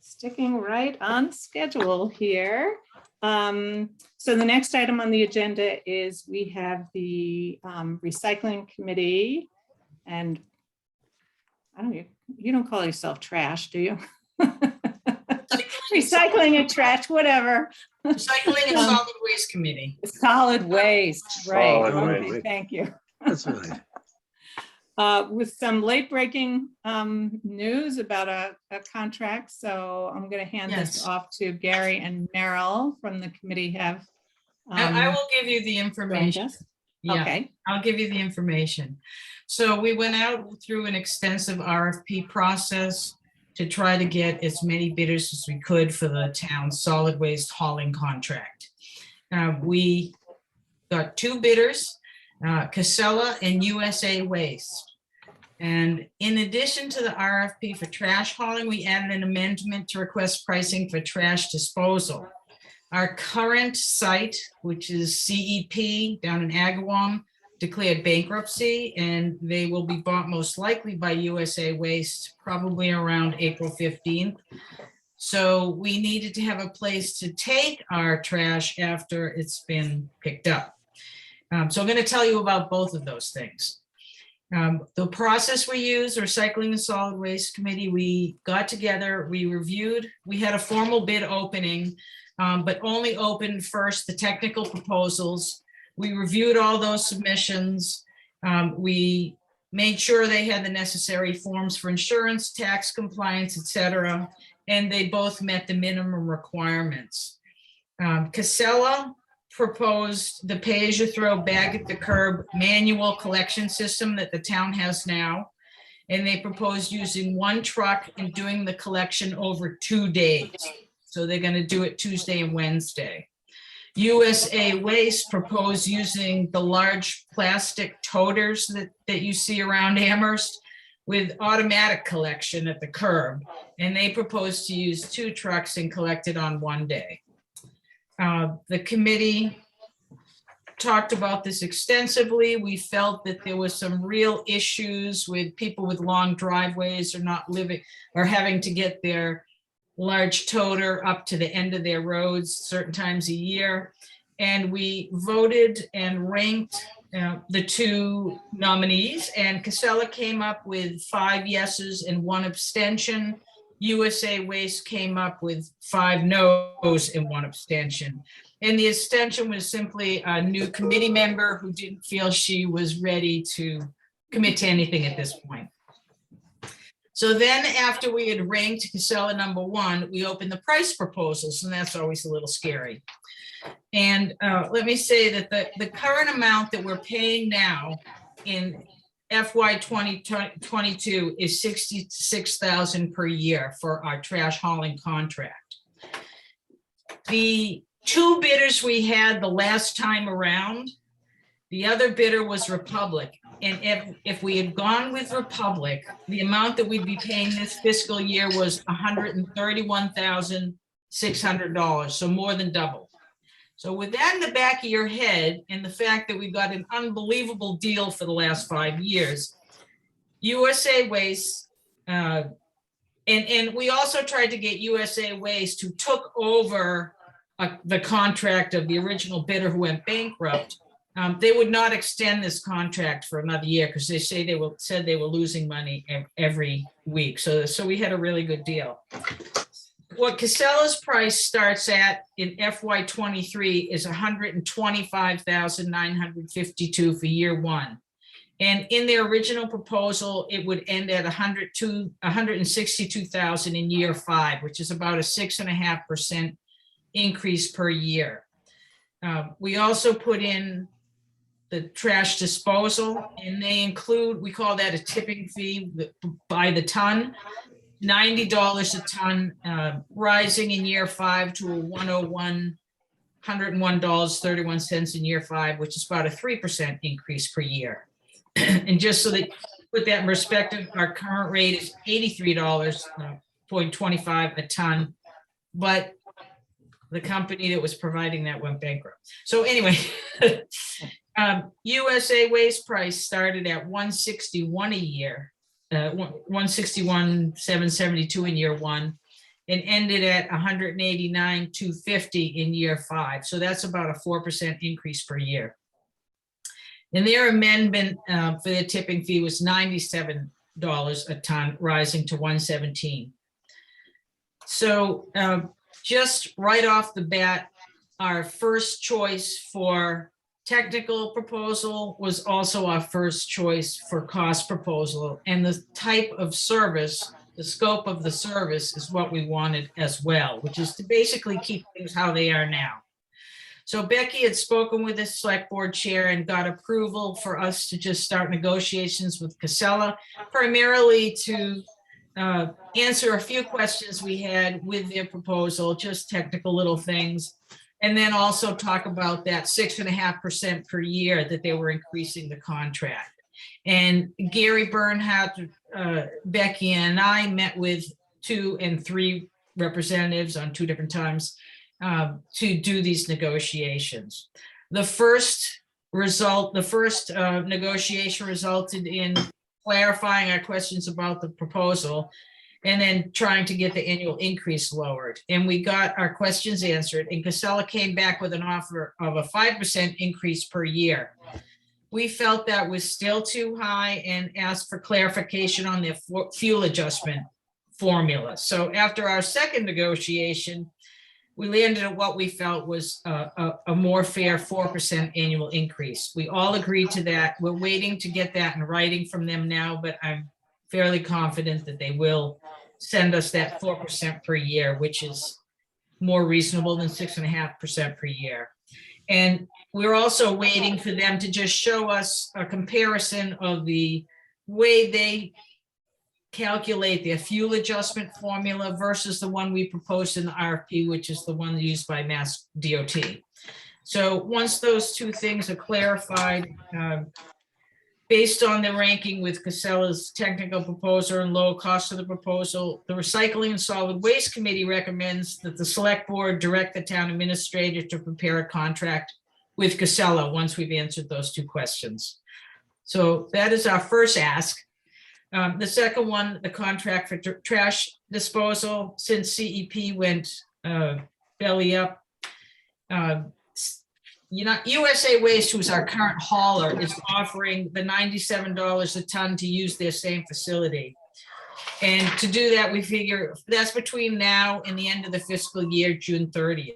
[SPEAKER 2] Sticking right on schedule here. So the next item on the agenda is we have the recycling committee, and I don't, you don't call yourself trash, do you? Recycling and trash, whatever.
[SPEAKER 8] Recycling and Solid Waste Committee.
[SPEAKER 2] Solid waste, right.
[SPEAKER 4] Solid
[SPEAKER 2] Okay,
[SPEAKER 4] waste.
[SPEAKER 2] thank you.
[SPEAKER 9] That's right.
[SPEAKER 2] With some late breaking news about a contract. So I'm going to hand this
[SPEAKER 8] Yes.
[SPEAKER 2] off to Gary and Merrill from the committee have.
[SPEAKER 8] I will give you the
[SPEAKER 2] joined
[SPEAKER 8] information.
[SPEAKER 2] us.
[SPEAKER 8] Yeah,
[SPEAKER 2] Okay,
[SPEAKER 8] I'll give you the information. So we went out through an extensive RFP process to try to get as many bidders as we could for the town's solid waste hauling contract. We got 2 bidders, Casella and USA Waste. And in addition to the RFP for trash hauling, we added an amendment to request pricing for trash disposal. Our current site, which is CEP down in Agawam, declared bankruptcy, and they will be bought most likely by USA Waste probably around April 15th. So we needed to have a place to take our trash after it's been picked up. So I'm going to tell you about both of those things. The process we use, Recycling and Solid Waste Committee, we got together, we reviewed, we had a formal bid opening, but only opened first the technical proposals. We reviewed all those submissions. We made sure they had the necessary forms for insurance, tax compliance, et cetera, and they both met the minimum requirements. Casella proposed the pay-as-you-throw bag at the curb manual collection system that the town has now. And they proposed using 1 truck and doing the collection over 2 days. So they're going to do it Tuesday and Wednesday. USA Waste proposed using the large plastic toters that you see around Amherst with automatic collection at the curb. And they proposed to use 2 trucks and collect it on 1 day. The committee talked about this extensively. We felt that there was some real issues with people with long driveways or not living or having to get their large toter up to the end of their roads certain times a year. And we voted and ranked the 2 nominees, and Casella came up with 5 yeses and 1 abstention. USA Waste came up with 5 noes and 1 abstention. And the abstention was simply a new committee member who didn't feel she was ready to commit to anything at this point. So then after we had ranked Casella number one, we opened the price proposals, and that's always a little scary. And let me say that the current amount that we're paying now in FY 2022 is $66,000 per year for our trash hauling contract. The two bidders we had the last time around, the other bidder was Republic. And if we had gone with Republic, the amount that we'd be paying this fiscal year was $131,600, so more than double. So with that in the back of your head, and the fact that we've got an unbelievable deal for the last 5 years, USA Waste, and we also tried to get USA Waste, who took over the contract of the original bidder who went bankrupt. They would not extend this contract for another year because they said they were losing money every week. So we had a really good deal. What Casella's price starts at in FY 23 is $125,952 for year one. And in their original proposal, it would end at $162,000 in year five, which is about a 6.5% increase per year. We also put in the trash disposal, and they include, we call that a tipping fee by the ton, $90 a ton, rising in year five to a $101.31 in year five, which is about a 3% increase per year. And just so that put that in perspective, our current rate is $83.25 a ton, but the company that was providing that went bankrupt. So anyway, USA Waste price started at $161 a year, $161,772 in year one, and ended at $189,250 in year five. So that's about a 4% increase per year. And their amendment for their tipping fee was $97 a ton, rising to $117. So just right off the bat, our first choice for technical proposal was also our first choice for cost proposal. And the type of service, the scope of the service is what we wanted as well, which is to basically keep things how they are now. So Becky had spoken with the select board chair and got approval for us to just start negotiations with Casella, primarily to answer a few questions we had with their proposal, just technical little things. And then also talk about that 6.5% per year that they were increasing the contract. And Gary Bernhardt, Becky and I met with 2 and 3 representatives on 2 different times to do these negotiations. The first negotiation resulted in clarifying our questions about the proposal, and then trying to get the annual increase lowered. And we got our questions answered, and Casella came back with an offer of a 5% increase per year. We felt that was still too high and asked for clarification on the fuel adjustment formula. So after our second negotiation, we landed at what we felt was a more fair 4% annual increase. We all agreed to that. We're waiting to get that in writing from them now, but I'm fairly confident that they will send us that 4% per year, which is more reasonable than 6.5% per year. And we're also waiting for them to just show us a comparison of the way they calculate their fuel adjustment formula versus the one we proposed in the RFP, which is the one used by Mass DOT. So once those two things are clarified, based on the ranking with Casella's technical proposal and low cost of the proposal, the Recycling and Solid Waste Committee recommends that the Select Board direct the town administrator to prepare a contract with Casella once we've answered those 2 questions. So that is our first ask. The second one, the contract for trash disposal, since CEP went belly up, USA Waste, who's our current hauler, is offering the $97 a ton to use their same facility. And to do that, we figure that's between now and the end of the fiscal year, June 30th.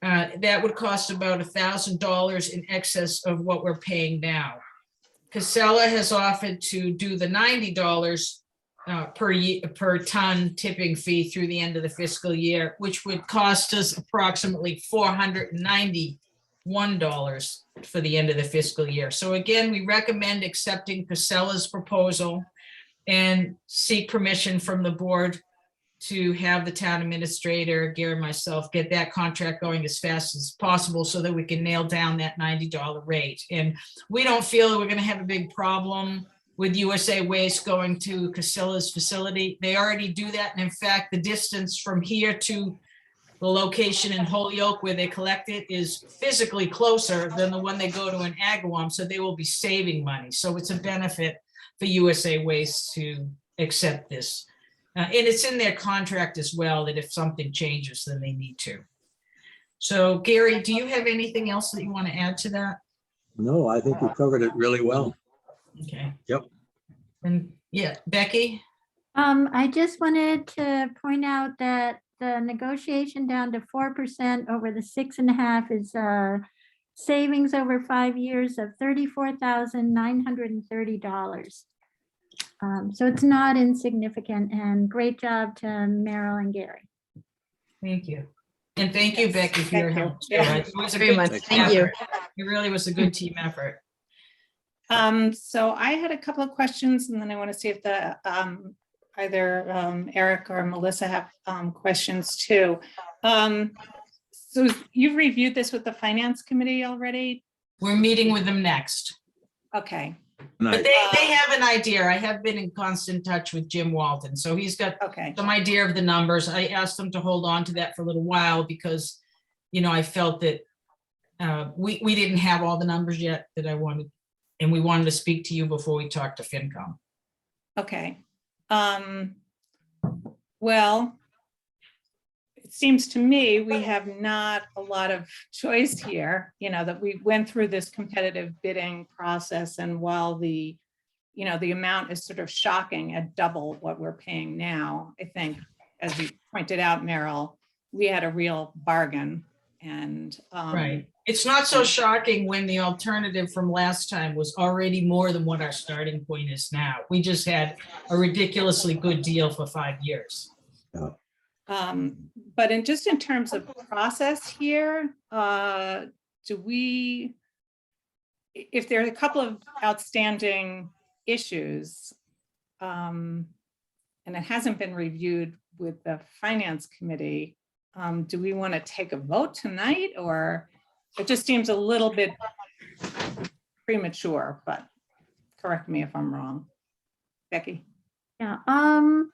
[SPEAKER 8] That would cost about $1,000 in excess of what we're paying now. Casella has offered to do the $90 per ton tipping fee through the end of the fiscal year, which would cost us approximately $491 for the end of the fiscal year. So again, we recommend accepting Casella's proposal and seek permission from the board to have the town administrator, Gary, and myself, get that contract going as fast as possible so that we can nail down that $90 rate. And we don't feel that we're going to have a big problem with USA Waste going to Casella's facility. They already do that. And in fact, the distance from here to the location in Holyoke where they collect it is physically closer than the one they go to in Agawam. So they will be saving money. So it's a benefit for USA Waste to accept this. And it's in their contract as well that if something changes, then they need to. So Gary, do you have anything else that you want to add to that?
[SPEAKER 9] No, I think you covered it really well.
[SPEAKER 8] Okay.
[SPEAKER 9] Yep.
[SPEAKER 8] And yeah, Becky?
[SPEAKER 1] I just wanted to point out that the negotiation down to 4% over the 6.5 is savings over 5 years of $34,930. So it's not insignificant, and great job to Meryl and Gary.
[SPEAKER 8] Thank you. And thank you, Becky, for your
[SPEAKER 2] Thank you.
[SPEAKER 8] help.
[SPEAKER 2] Yeah.
[SPEAKER 8] It was a
[SPEAKER 5] Very
[SPEAKER 8] good
[SPEAKER 5] much.
[SPEAKER 8] team
[SPEAKER 5] Thank you.
[SPEAKER 8] effort. It really was a good team effort.
[SPEAKER 2] So I had a couple of questions, and then I want to see if the either Eric or Melissa have questions too. So you've reviewed this with the finance committee already?
[SPEAKER 8] We're meeting with them next.
[SPEAKER 2] Okay,
[SPEAKER 8] But they have an idea. I have been in constant touch with Jim Walton, so he's got
[SPEAKER 2] okay,
[SPEAKER 8] some idea of the numbers. I asked him to hold on to that for a little while because, you know, I felt that we didn't have all the numbers yet that I wanted, and we wanted to speak to you before we talked to FinCom.
[SPEAKER 2] okay. Well, it seems to me we have not a lot of choice here, you know, that we went through this competitive bidding process, and while the, you know, the amount is sort of shocking at double what we're paying now, I think, as you pointed out, Meryl, we had a real bargain. And
[SPEAKER 8] Right. It's not so shocking when the alternative from last time was already more than what our starting point is now. We just had a ridiculously good deal for 5 years.
[SPEAKER 2] but just in terms of process here, do we, if there are a couple of outstanding issues, and it hasn't been reviewed with the finance committee, do we want to take a vote tonight, or it just seems a little bit premature, but correct me if I'm wrong. Becky?
[SPEAKER 1] Yeah.
[SPEAKER 2] And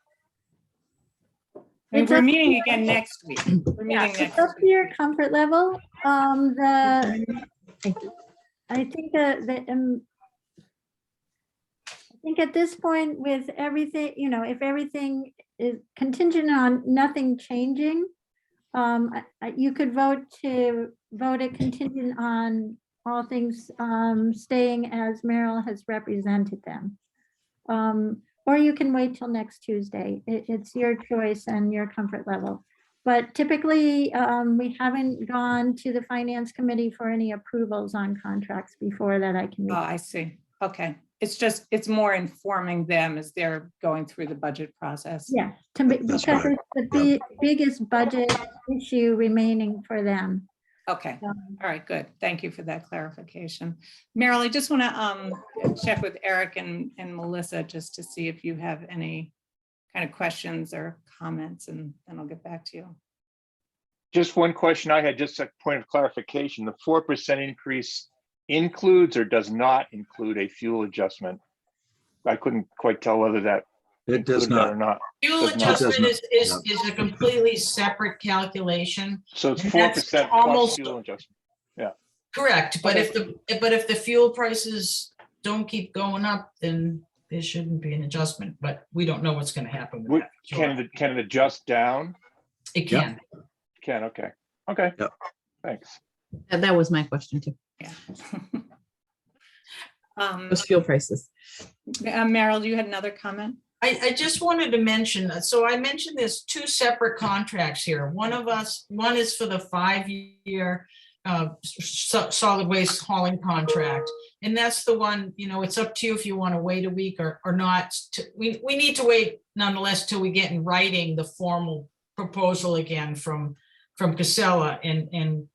[SPEAKER 1] It's
[SPEAKER 2] we're
[SPEAKER 1] up-
[SPEAKER 2] meeting again next week. We're
[SPEAKER 1] Yeah,
[SPEAKER 2] meeting
[SPEAKER 1] it's
[SPEAKER 2] next
[SPEAKER 1] up to
[SPEAKER 2] week.
[SPEAKER 1] your comfort level. I think I think at this point with everything, you know, if everything is contingent on nothing changing, you could vote it contingent on all things staying as Meryl has represented them. Or you can wait till next Tuesday. It's your choice and your comfort level. But typically, we haven't gone to the finance committee for any approvals on contracts before that I can.
[SPEAKER 2] Oh, I see. Okay. It's more informing them as they're going through the budget process.
[SPEAKER 1] Yeah, because
[SPEAKER 9] right.
[SPEAKER 1] it's the biggest budget issue remaining for them.
[SPEAKER 2] Okay. All right, good. Thank you for that clarification. Meryl, I just want to check with Eric and Melissa just to see if you have any kind of questions or comments, and then I'll get back to you.
[SPEAKER 4] Just one question I had, just a point of clarification. The 4% increase includes or does not include a fuel adjustment? I couldn't quite tell whether that
[SPEAKER 9] It does
[SPEAKER 4] included that or
[SPEAKER 9] not.
[SPEAKER 4] not.
[SPEAKER 8] Fuel
[SPEAKER 4] Does not.
[SPEAKER 8] adjustment is
[SPEAKER 9] No.
[SPEAKER 8] a completely separate calculation.
[SPEAKER 4] So it's
[SPEAKER 8] And that's
[SPEAKER 4] 4% plus
[SPEAKER 8] almost-
[SPEAKER 4] fuel adjustment.
[SPEAKER 8] Correct, but
[SPEAKER 4] Okay.
[SPEAKER 8] if the fuel prices don't keep going up, then there shouldn't be an adjustment, but we don't know what's gonna happen with that.
[SPEAKER 4] Can it adjust down?
[SPEAKER 8] It can.
[SPEAKER 4] Can, okay. Okay.
[SPEAKER 9] Yep.
[SPEAKER 4] Thanks.
[SPEAKER 5] That was my question too.
[SPEAKER 2] Yeah.
[SPEAKER 5] Those fuel prices.
[SPEAKER 2] Meryl, you had another comment?
[SPEAKER 8] I just wanted to mention, so I mentioned there's 2 separate contracts here. One is for the 5-year solid waste hauling contract. And that's the one, it's up to you if you want to wait a week or not. We need to wait nonetheless till we get in writing the formal proposal again from Casella and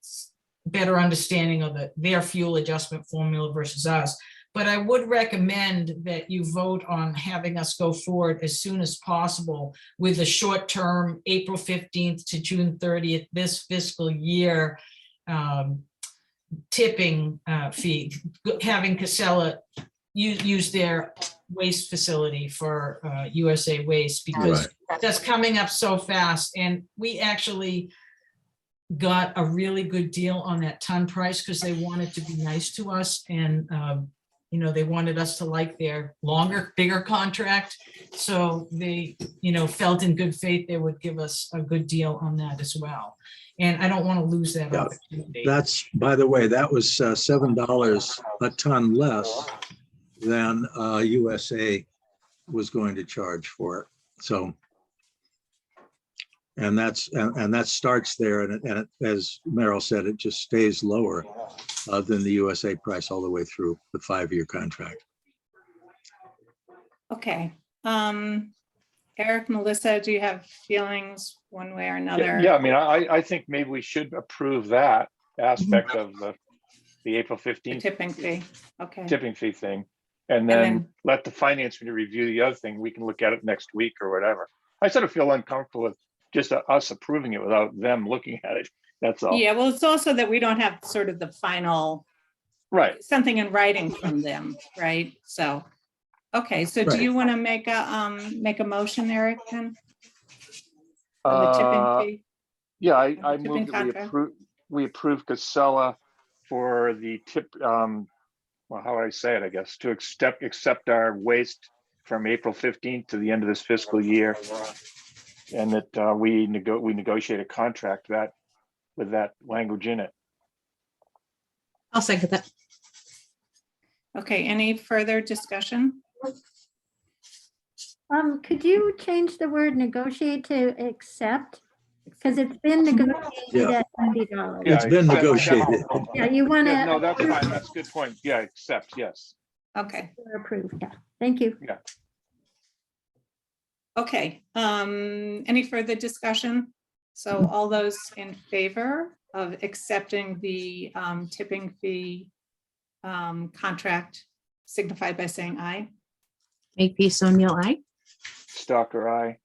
[SPEAKER 8] better understanding of their fuel adjustment formula versus us. But I would recommend that you vote on having us go forward as soon as possible with the short-term April 15th to June 30th this fiscal year tipping fee, having Casella use their waste facility for USA Waste, because that's coming up so fast. And we actually got a really good deal on that ton price because they wanted to be nice to us. And they wanted us to like their longer, bigger contract. So they, felt in good faith they would give us a good deal on that as well. And I don't want to lose that
[SPEAKER 9] Yeah,
[SPEAKER 8] opportunity.
[SPEAKER 9] That's, by the way, that was $7 a ton less than USA was going to charge for it. So, and that starts there, and it, as Merrill said, it just stays lower than the USA price all the way through the 5-year contract.
[SPEAKER 2] Okay. Eric, Melissa, do you have feelings one way or another?
[SPEAKER 4] Yeah, I mean, I think maybe we should approve that aspect of the April
[SPEAKER 2] The
[SPEAKER 4] 15th
[SPEAKER 2] tipping fee. Okay.
[SPEAKER 4] tipping fee thing. And
[SPEAKER 2] then-
[SPEAKER 4] then let the finance committee review the other thing. We can look at it next week or whatever. I sort of feel uncomfortable with just us approving it without them looking at it. That's all.
[SPEAKER 2] Yeah, well, it's also that we don't have sort of the final,
[SPEAKER 4] Right.
[SPEAKER 2] something in writing from them, right? So, okay, so do
[SPEAKER 9] Right.
[SPEAKER 2] you want to make a motion, Eric, then? For the
[SPEAKER 4] Uh,
[SPEAKER 2] tipping fee?
[SPEAKER 4] Yeah, I
[SPEAKER 2] tipping
[SPEAKER 4] move that
[SPEAKER 2] contract.
[SPEAKER 4] we approve Casella for the tip, well, how would I say it, I guess, to accept our waste from April 15th to the end of this fiscal year. And that we negotiate a contract with that language in it.
[SPEAKER 5] I'll second that.
[SPEAKER 2] Okay, any further discussion?
[SPEAKER 1] Could you change the word negotiate to accept? Because it's been negotiated
[SPEAKER 9] Yeah.
[SPEAKER 1] at $90.
[SPEAKER 4] Yeah,
[SPEAKER 9] It's been
[SPEAKER 4] accept-
[SPEAKER 9] negotiated.
[SPEAKER 1] Yeah, you want
[SPEAKER 4] Yeah, no,
[SPEAKER 1] to
[SPEAKER 4] that's fine. That's a good point. Yeah, accept, yes.
[SPEAKER 2] Okay,
[SPEAKER 1] approve, yeah. Thank you.
[SPEAKER 2] okay. Any further discussion? So all those in favor of accepting the tipping fee contract signified by saying aye.
[SPEAKER 5] Makepeace O'Neill, aye.
[SPEAKER 4] Stalker, aye.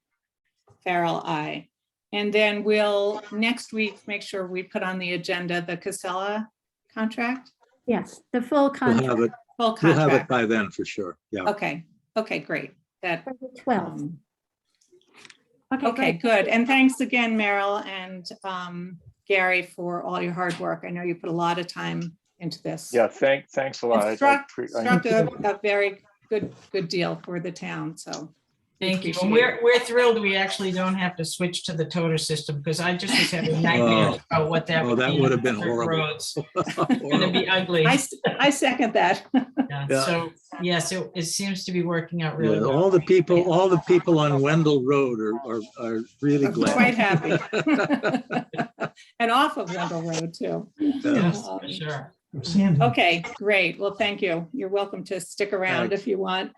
[SPEAKER 2] Farrell, aye. And then we'll next week make sure we put on the agenda the Casella contract,
[SPEAKER 1] Yes, the full
[SPEAKER 9] We'll
[SPEAKER 1] contract
[SPEAKER 9] have it,
[SPEAKER 2] full
[SPEAKER 9] we'll have it
[SPEAKER 2] contract.
[SPEAKER 9] by then for sure. Yeah.
[SPEAKER 2] Okay, okay, great. That,
[SPEAKER 1] for the 12th.
[SPEAKER 2] okay,
[SPEAKER 1] great.
[SPEAKER 2] good. And thanks again, Meryl and Gary, for all your hard work. I know you put a lot of time into this.
[SPEAKER 4] Yeah, thanks a lot.
[SPEAKER 2] And struck a very good deal for the town, so. we
[SPEAKER 8] Thank you. And
[SPEAKER 2] appreciate
[SPEAKER 8] we're thrilled we actually don't have to switch to the toter system, because I just was having nightmares about what that
[SPEAKER 9] Oh,
[SPEAKER 8] would
[SPEAKER 9] that
[SPEAKER 8] be.
[SPEAKER 9] would
[SPEAKER 8] on
[SPEAKER 9] have been
[SPEAKER 8] different
[SPEAKER 9] horrible.
[SPEAKER 8] roads. Gonna be ugly.
[SPEAKER 2] it. I second that.
[SPEAKER 8] Yeah,
[SPEAKER 9] Yeah.
[SPEAKER 8] so, yes, it seems to be working out really
[SPEAKER 9] Yeah,
[SPEAKER 8] well.
[SPEAKER 9] all the people on Wendell Road are really
[SPEAKER 2] I'm
[SPEAKER 9] glad.
[SPEAKER 2] quite happy. And off of Wendell Road too.
[SPEAKER 8] Yes,
[SPEAKER 2] Um,
[SPEAKER 8] for sure.
[SPEAKER 2] Okay, great. Well, thank you. You're welcome to stick around
[SPEAKER 9] Thanks.
[SPEAKER 2] if you want.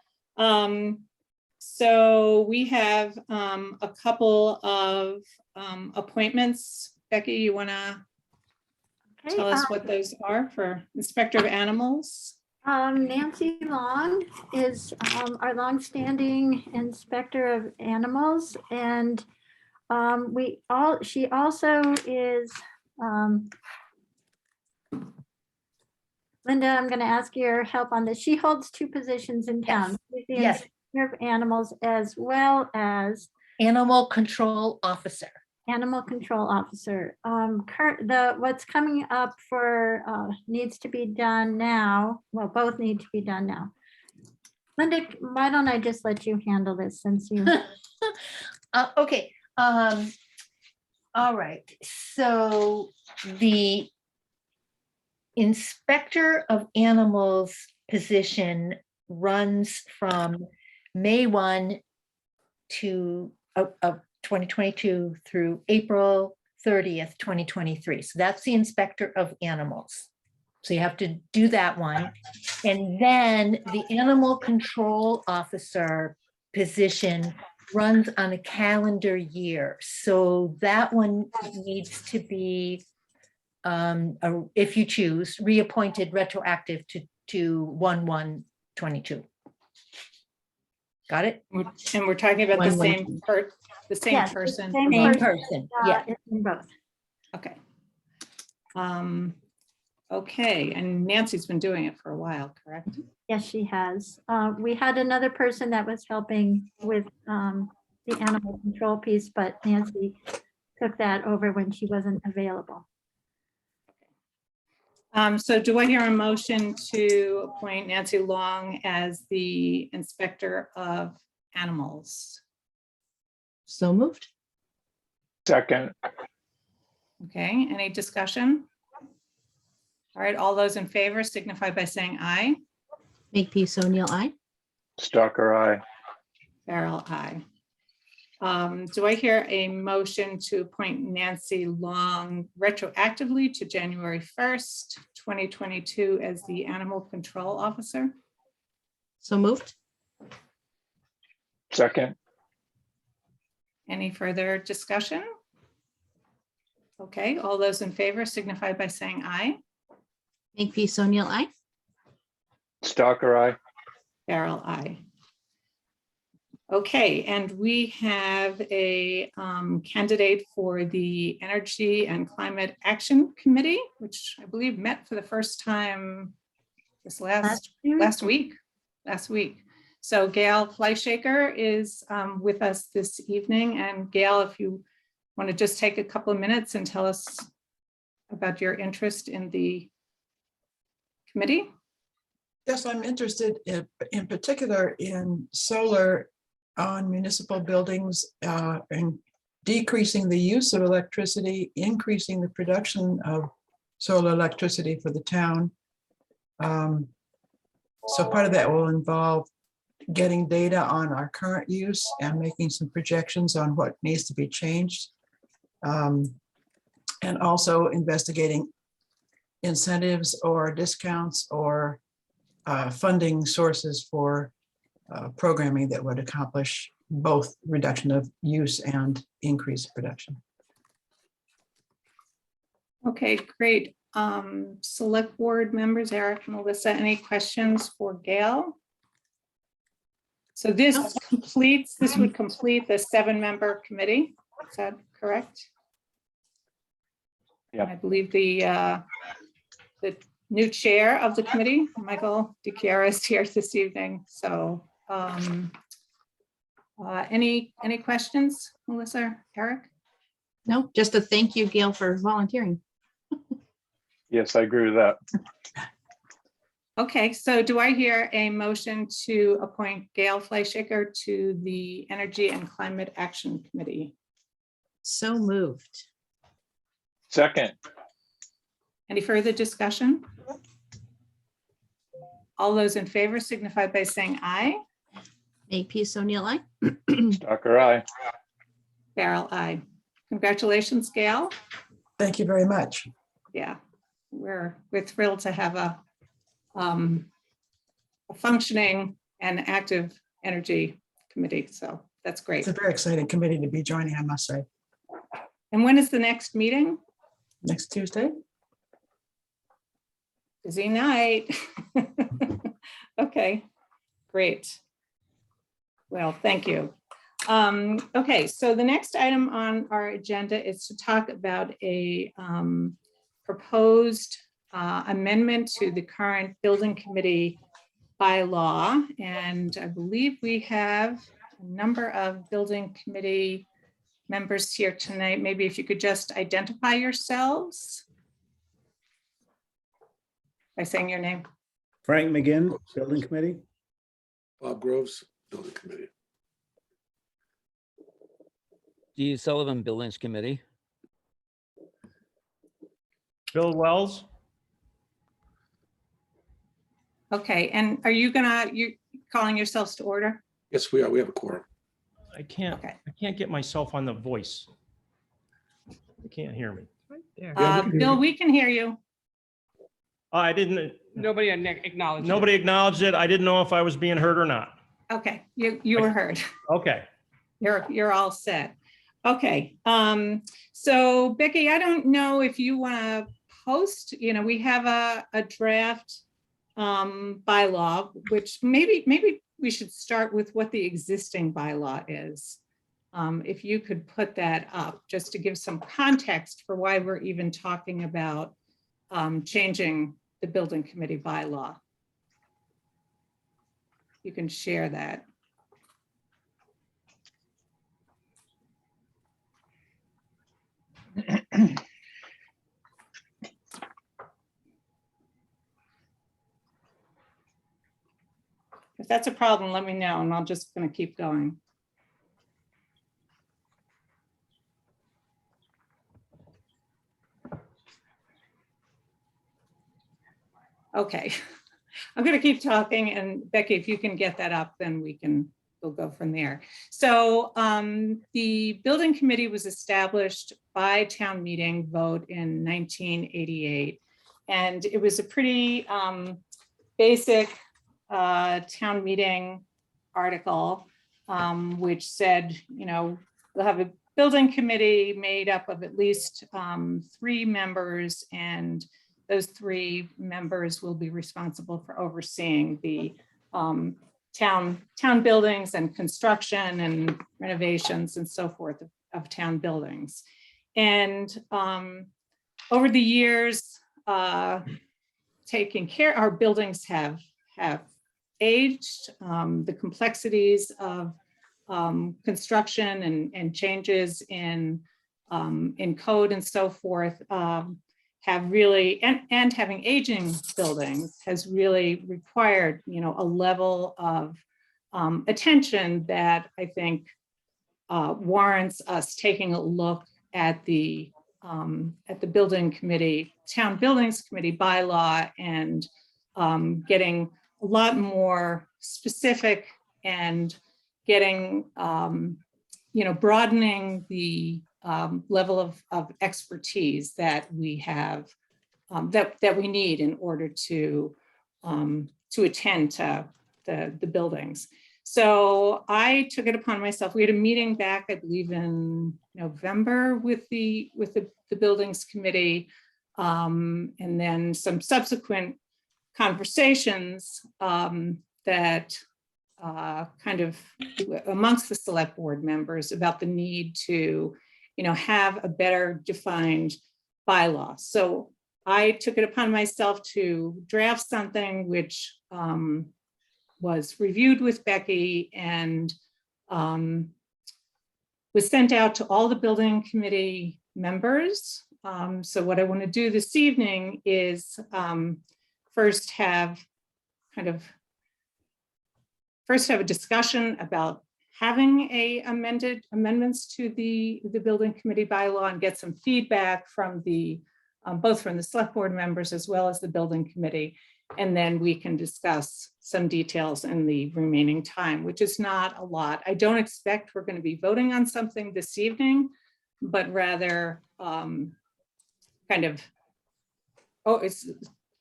[SPEAKER 2] So we have a couple of appointments. Becky, you want to
[SPEAKER 1] Okay,
[SPEAKER 2] tell us what those are for Inspector of Animals?
[SPEAKER 1] Nancy Long is our longstanding inspector of animals, and she also is Linda, I'm going to ask your help on this. She holds 2 positions in town. She's the
[SPEAKER 10] yes.
[SPEAKER 1] Inspector of Animals as well as
[SPEAKER 10] Animal control officer.
[SPEAKER 1] Animal Control Officer. What's coming up for needs to be done now, well, both need to be done now. Linda, why don't I just let you handle this since you,
[SPEAKER 10] Okay. All right. So the Inspector of Animals position runs from May 1 of 2022 through April 30th, 2023. So that's the Inspector of Animals. So you have to do that one. And then the animal control officer position runs on a calendar year. So that one needs to be, if you choose, reappointed retroactive to 1/1/22. Got it?
[SPEAKER 2] And we're talking about the
[SPEAKER 5] One,
[SPEAKER 2] the same
[SPEAKER 1] Yes, the
[SPEAKER 2] person.
[SPEAKER 1] same
[SPEAKER 2] for both?
[SPEAKER 10] Person, yeah.
[SPEAKER 1] It's in both.
[SPEAKER 2] Okay. Okay, and Nancy's been doing it for a while, correct?
[SPEAKER 1] Yes, she has. We had another person that was helping with the animal control piece, but Nancy took that over when she wasn't available.
[SPEAKER 2] So do I hear a motion to appoint Nancy Long as the Inspector of Animals?
[SPEAKER 5] So moved.
[SPEAKER 4] Second,
[SPEAKER 2] Okay, any discussion? All right, all those in favor signify by saying aye.
[SPEAKER 5] Makepeace O'Neill, aye.
[SPEAKER 4] Stalker, aye.
[SPEAKER 2] Farrell, aye. Do I hear a motion to appoint Nancy Long retroactively to January 1st, 2022 as the Animal Control Officer?
[SPEAKER 5] So moved.
[SPEAKER 4] Second,
[SPEAKER 2] Any further discussion? Okay, all those in favor signify by saying aye.
[SPEAKER 5] Makepeace O'Neill, aye.
[SPEAKER 4] Stalker, aye.
[SPEAKER 2] Farrell, aye. Okay, and we have a candidate for the Energy and Climate Action Committee, which I believe met for the first time this last week. So Gail Fleischaker is with us this evening. And Gail, if you want to just take a couple of minutes and tell us about your interest in the committee.
[SPEAKER 11] Yes, I'm interested in particular in solar on municipal buildings and decreasing the use of electricity, increasing the production of solar electricity for the town. So part of that will involve getting data on our current use and making some projections on what needs to be changed. And also investigating incentives or discounts or funding sources for programming that would accomplish both reduction of use and increased production.
[SPEAKER 2] Okay, great. Select board members, Eric, Melissa, any questions for Gail? So this would complete the 7-member committee. Is that correct?
[SPEAKER 4] Yeah.
[SPEAKER 2] I believe the new chair of the committee, Michael DiChiara, is here this evening. So any questions, Melissa, Eric?
[SPEAKER 5] No, just a thank you, Gail, for volunteering.
[SPEAKER 4] Yes, I agree with that.
[SPEAKER 2] Okay, so do I hear a motion to appoint Gail Fleischaker to the Energy and Climate Action Committee?
[SPEAKER 5] So moved.
[SPEAKER 4] Second,
[SPEAKER 2] Any further discussion? All those in favor signify by saying aye.
[SPEAKER 5] Makepeace O'Neill, aye.
[SPEAKER 4] Stalker, aye.
[SPEAKER 2] Farrell, aye. Congratulations, Gail.
[SPEAKER 11] Thank you very much.
[SPEAKER 2] Yeah, we're thrilled to have a functioning and active energy committee. So that's great.
[SPEAKER 11] It's a very exciting committee to be joining, I must say.
[SPEAKER 2] And when is the next meeting?
[SPEAKER 11] Next Tuesday?
[SPEAKER 2] Busy night. Okay, great. Well, thank you. Okay, so the next item on our agenda is to talk about a proposed amendment to the current building committee bylaw. And I believe we have a number of building committee members here tonight. Maybe if you could just identify yourselves by saying your name.
[SPEAKER 12] Frank McGinn, Building Committee.
[SPEAKER 13] Bob Groves, Building Committee.
[SPEAKER 14] Steve Sullivan, Buildings Committee.
[SPEAKER 12] Bill Wells.
[SPEAKER 2] Okay, and are you calling yourselves to order?
[SPEAKER 13] Yes, we are. We have a quorum.
[SPEAKER 12] I can't get myself on the voice. I can't hear me.
[SPEAKER 2] Bill, we can hear you.
[SPEAKER 12] I didn't,
[SPEAKER 15] Nobody acknowledged. it.
[SPEAKER 12] nobody acknowledged it. I didn't know if I was being heard or not.
[SPEAKER 2] Okay, you were heard.
[SPEAKER 12] Okay.
[SPEAKER 2] You're all set. Okay, so Becky, I don't know if you want to post, we have a draft bylaw, which maybe we should start with what the existing bylaw is. If you could put that up, just to give some context for why we're even talking about changing the building committee bylaw. You can share that. If that's a problem, let me know, and I'm just going to keep going. Okay, I'm going to keep talking, and Becky, if you can get that up, then we'll go from there. So the building committee was established by town meeting vote in 1988, and it was a pretty basic town meeting article, which said, we'll have a building committee made up of at least 3 members, and those 3 members will be responsible for overseeing the town buildings and construction and renovations and so forth of town buildings. And over the years, taking care, our buildings have aged. The complexities of construction and changes in code and so forth have really, and having aging buildings has really required, a level of attention that I think warrants us taking a look at the building committee, town buildings committee bylaw, and getting a lot more specific and getting, broadening the level of expertise that we have, that we need in order to attend to the buildings. So I took it upon myself. We had a meeting back, I believe, in November with the buildings committee, and then some subsequent conversations that kind of amongst the select board members about the need to have a better defined bylaw. So I took it upon myself to draft something which was reviewed with Becky and was sent out to all the building committee members. So what I want to do this evening is first have a discussion about having amendments to the building committee bylaw and get some feedback from both from the select board members as well as the building committee. And then we can discuss some details in the remaining time, which is not a lot. I don't expect we're going to be voting on something this evening, but rather it's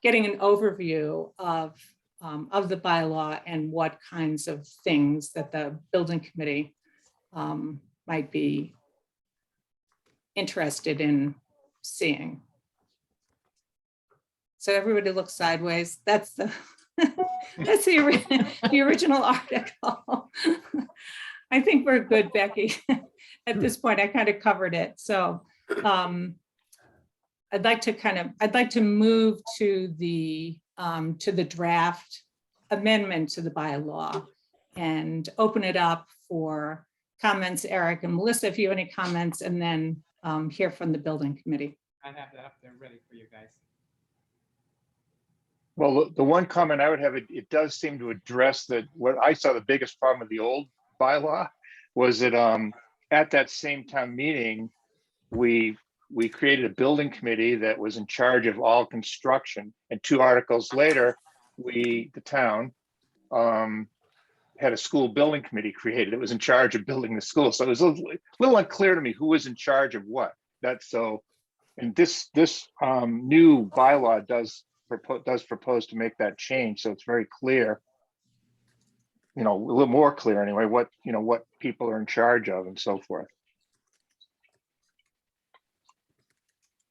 [SPEAKER 2] getting an overview of the bylaw and what kinds of things that the building committee might be interested in seeing. So everybody looks sideways. That's the the original article. I think we're good, Becky. At this point, I kind of covered it. So I'd like to move to the draft amendment to the bylaw and open it up for comments. Eric and Melissa, if you have any comments, and then hear from the building committee.
[SPEAKER 15] I have that up there ready for you guys.
[SPEAKER 4] Well, the one comment I would have, it does seem to address what I saw the biggest problem with the old bylaw was that at that same town meeting, we created a building committee that was in charge of all construction, and 2 articles later, the town had a school building committee created. It was in charge of building the school. So it was a little unclear to me who was in charge of what. And this new bylaw does does propose to make that change, so it's very clear. You know, a little more clear anyway, what, you know, what people are in charge of and so forth.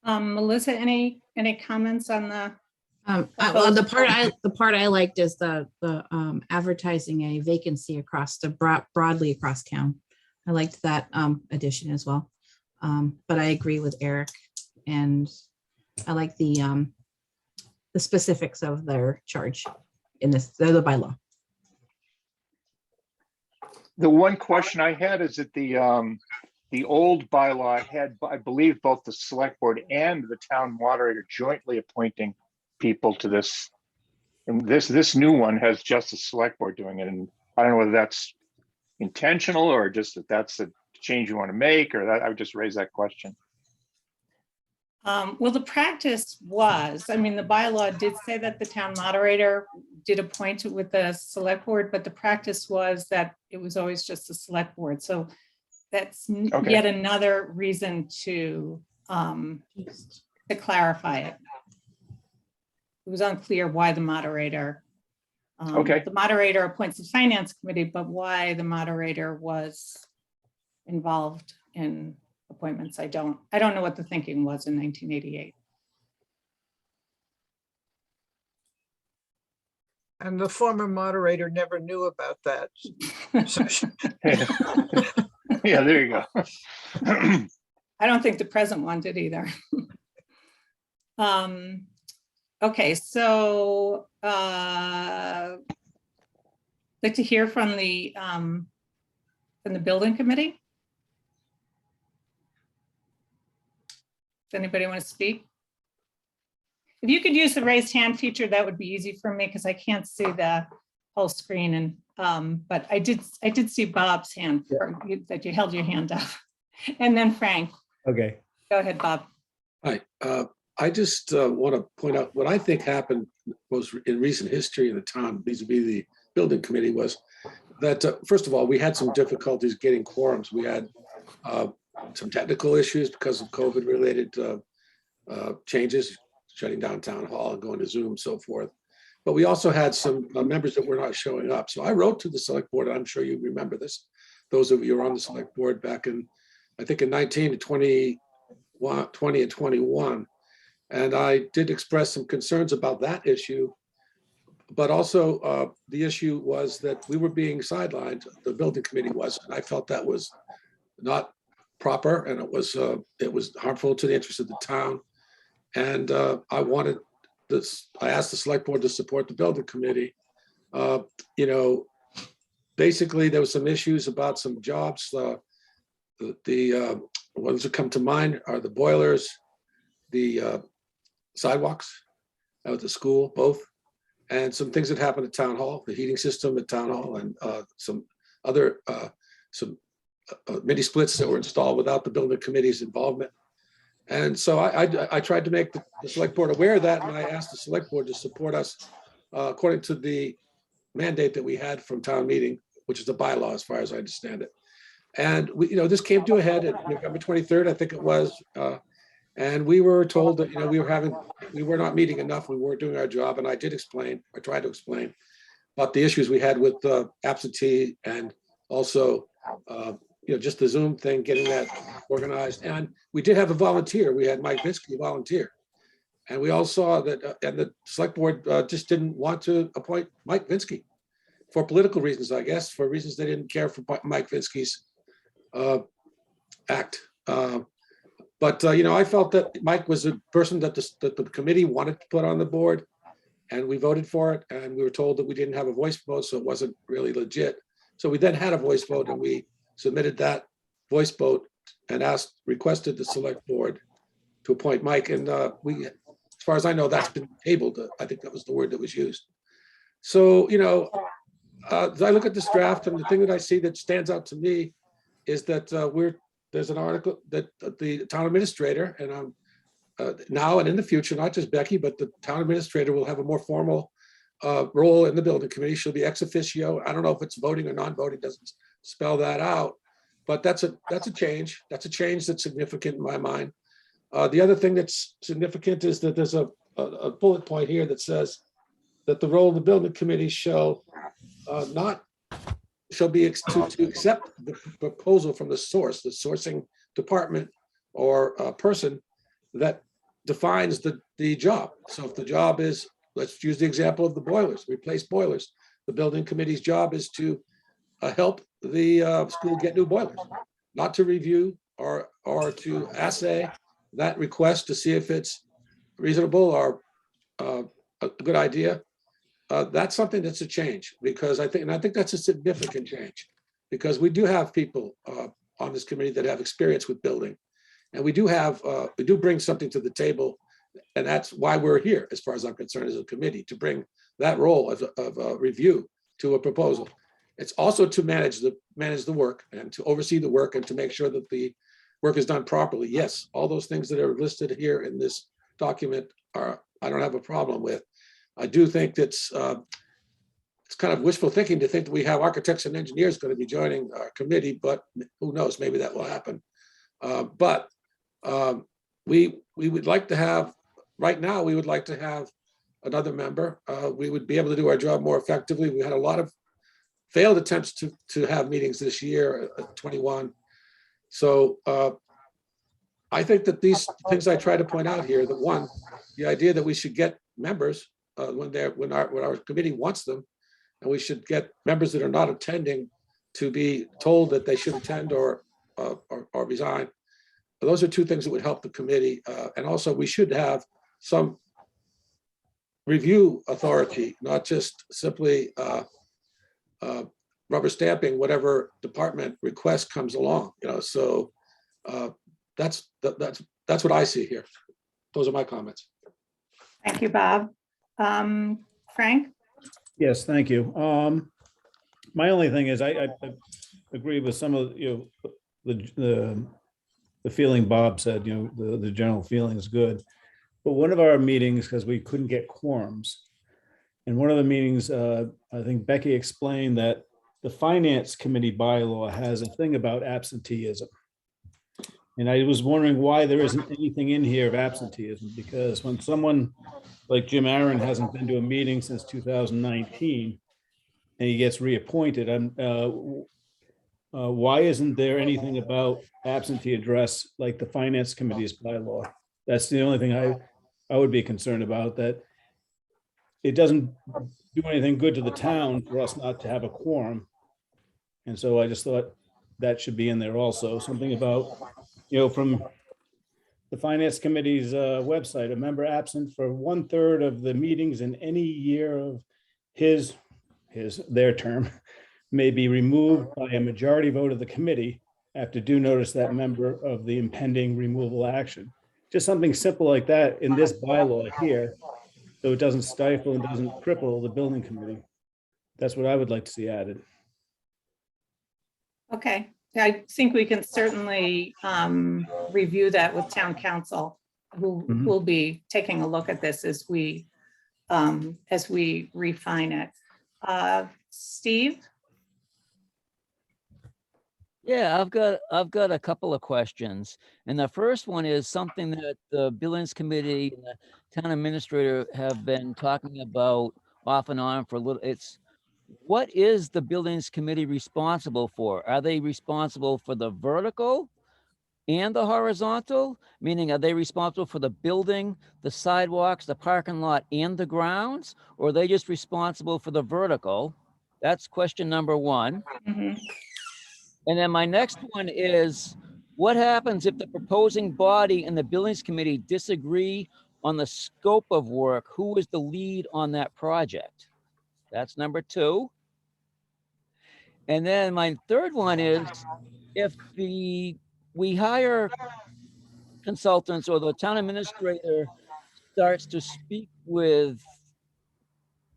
[SPEAKER 2] Melissa, any comments on the?
[SPEAKER 5] Well, the part I liked is the advertising a vacancy across broadly across town. I liked that addition as well. But I agree with Eric, and I like the specifics of their charge in this, the bylaw.
[SPEAKER 4] The one question I had is that the old bylaw had, I believe, both the select board and the town moderator jointly appointing people to this. And this new one has just the select board doing it. And I don't know whether that's intentional or just that's a change you want to make, or that I would just raise that question.
[SPEAKER 2] Well, the practice was, I mean, the bylaw did say that the town moderator did appoint it with the select board, but the practice was that it was always just the select board. So that's yet another reason to clarify it. It was unclear why the moderator. The moderator appoints the finance committee, but why the moderator was involved in appointments, I don't know what the thinking was in 1988.
[SPEAKER 11] And the former moderator never knew about that.
[SPEAKER 4] Yeah, there you go.
[SPEAKER 2] I don't think the present one did either. Okay, so like to hear from the building committee. Does anybody want to speak? If you could use the raised hand feature, that would be easy for me because I can't see the whole screen. And but I did see Bob's hand that you held your hand up, and then Frank.
[SPEAKER 16] Okay.
[SPEAKER 2] Go ahead, Bob.
[SPEAKER 13] Hi. I just want to point out what I think happened was in recent history in the town vis-a-vis the building committee was that first of all, we had some difficulties getting quorums. We had some technical issues because of COVID related changes, shutting down town hall and going to Zoom, so forth. But we also had some members that were not showing up. So I wrote to the select board, and I'm sure you remember this, those of you who are on the select board back in, I think in 19 to 20 and 21. And I did express some concerns about that issue. But also the issue was that we were being sidelined, the building committee was, and I felt that was not proper, and it was harmful to the interests of the town. And I wanted this, I asked the select board to support the building committee. You know, basically there was some issues about some jobs. The ones that come to mind are the boilers, the sidewalks out at the school, both, and some things that happened at town hall, the heating system at town hall, and some other mini splits that were installed without the building committee's involvement. And so I tried to make the select board aware of that, and I asked the select board to support us according to the mandate that we had from town meeting, which is the bylaw as far as I understand it. And we, you know, this came to a head at November 23rd, I think it was, and we were told that, you know, we were not meeting enough, we weren't doing our job, and I did explain, I tried to explain about the issues we had with absentee and also you know, just the Zoom thing, getting that organized. And we did have a volunteer. We had Mike Vinsky volunteer. And we all saw that, and the select board just didn't want to appoint Mike Vinsky for political reasons, I guess, for reasons they didn't care for Mike Vinsky's act. But you know, I felt that Mike was a person that the committee wanted to put on the board, and we voted for it. And we were told that we didn't have a voice vote, so it wasn't really legit. So we then had a voice vote, and we submitted that voice vote and requested the select board to appoint Mike. And we, as far as I know, that's been tabled. I think that was the word that was used. So, you know, as I look at this draft, and the thing that I see that stands out to me is that there's an article that the town administrator, and now and in the future, not just Becky, but the town administrator will have a more formal role in the building committee. She'll be ex officio. I don't know if it's voting or non-voting, doesn't spell that out, but that's a change. That's a change that's significant in my mind. The other thing that's significant is that there's a a bullet point here that says that the role of the building committee shall be to accept the proposal from the source, the sourcing department or person that defines the job. So if the job is, let's use the example of the boilers, replace boilers. The building committee's job is to help the school get new boilers, not to review or to assay that request to see if it's reasonable or a good idea. That's something that's a change, because I think that's a significant change, because we do have people on this committee that have experience with building, and we do bring something to the table, and that's why we're here, as far as I'm concerned, as a committee, to bring that role of a review to a proposal. It's also to manage the work and to oversee the work and to make sure that the work is done properly. Yes, all those things that are listed here in this document I don't have a problem with. I do think it's kind of wishful thinking to think that we have architects and engineers going to be joining our committee, but who knows, maybe that will happen. But we would like to have, right now, we would like to have another member. We would be able to do our job more effectively. We had a lot of failed attempts to have meetings this year, 21. So I think that these things I try to point out here, that one, the idea that we should get members when our committee wants them, and we should get members that are not attending to be told that they should attend or resign. Those are two things that would help the committee. And also we should have some review authority, not just simply rubber stamping whatever department request comes along. So that's what I see here. Those are my comments.
[SPEAKER 2] Thank you, Bob. Frank?
[SPEAKER 12] Yes, thank you. My only thing is I agree with some of, the feeling Bob said, the general feeling is good. But one of our meetings, because we couldn't get quorums, in one of the meetings, I think Becky explained that the finance committee bylaw has a thing about absenteeism. And I was wondering why there isn't anything in here of absenteeism, because when someone like Jim Aaron hasn't been to a meeting since 2019 and he gets reappointed, why isn't there anything about absentee address like the finance committee's bylaw? That's the only thing I would be concerned about, that it doesn't do anything good to the town for us not to have a quorum. And so I just thought that should be in there also, something about, from the finance committee's website, a member absent for 1/3 of the meetings in any year of their term may be removed by a majority vote of the committee after due notice that member of the impending removal action. Just something simple like that in this bylaw here, so it doesn't stifle and doesn't cripple the building committee. That's what I would like to see added.
[SPEAKER 2] Okay, I think we can certainly review that with town council, who will be taking a look at this as we refine it. Steve?
[SPEAKER 14] Yeah, I've got a couple of questions. And the first one is something that the Billings Committee and the town administrator have been talking about off and on for a little. It's, what is the Buildings Committee responsible for? Are they responsible for the vertical and the horizontal? Meaning, are they responsible for the building, the sidewalks, the parking lot, and the grounds? Or are they just responsible for the vertical? That's question number one.
[SPEAKER 2] Mm-hmm.
[SPEAKER 14] And then my next one is, what happens if the proposing body and the Buildings Committee disagree on the scope of work? Who is the lead on that project? That's number two. And then my third one is, if we hire consultants or the town administrator starts to speak with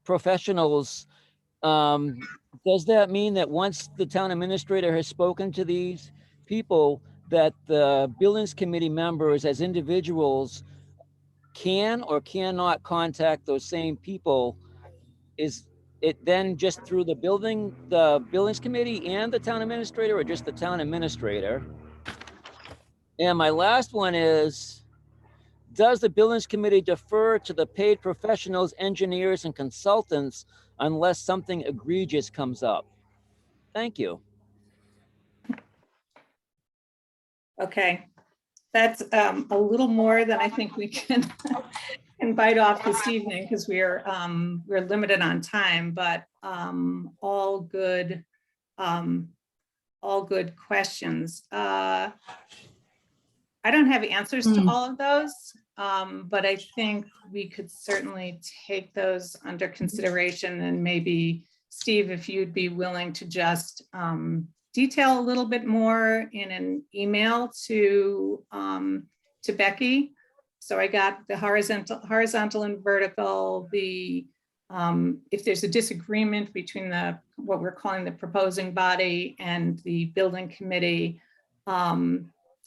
[SPEAKER 14] professionals, does that mean that once the town administrator has spoken to these people, that the Buildings Committee members as individuals can or cannot contact those same people? Is it then just through the Buildings Committee and the town administrator, or just the town administrator? And my last one is, does the Buildings Committee defer to the paid professionals, engineers, and consultants unless something egregious comes up? Thank you.
[SPEAKER 2] Okay, that's a little more than I think we can bite off this evening because we're limited on time, but all good questions. I don't have answers to all of those, but I think we could certainly take those under consideration, and maybe Steve, if you'd be willing to just detail a little bit more in an email to Becky. So I got the horizontal and vertical, the if there's a disagreement between what we're calling the proposing body and the building committee.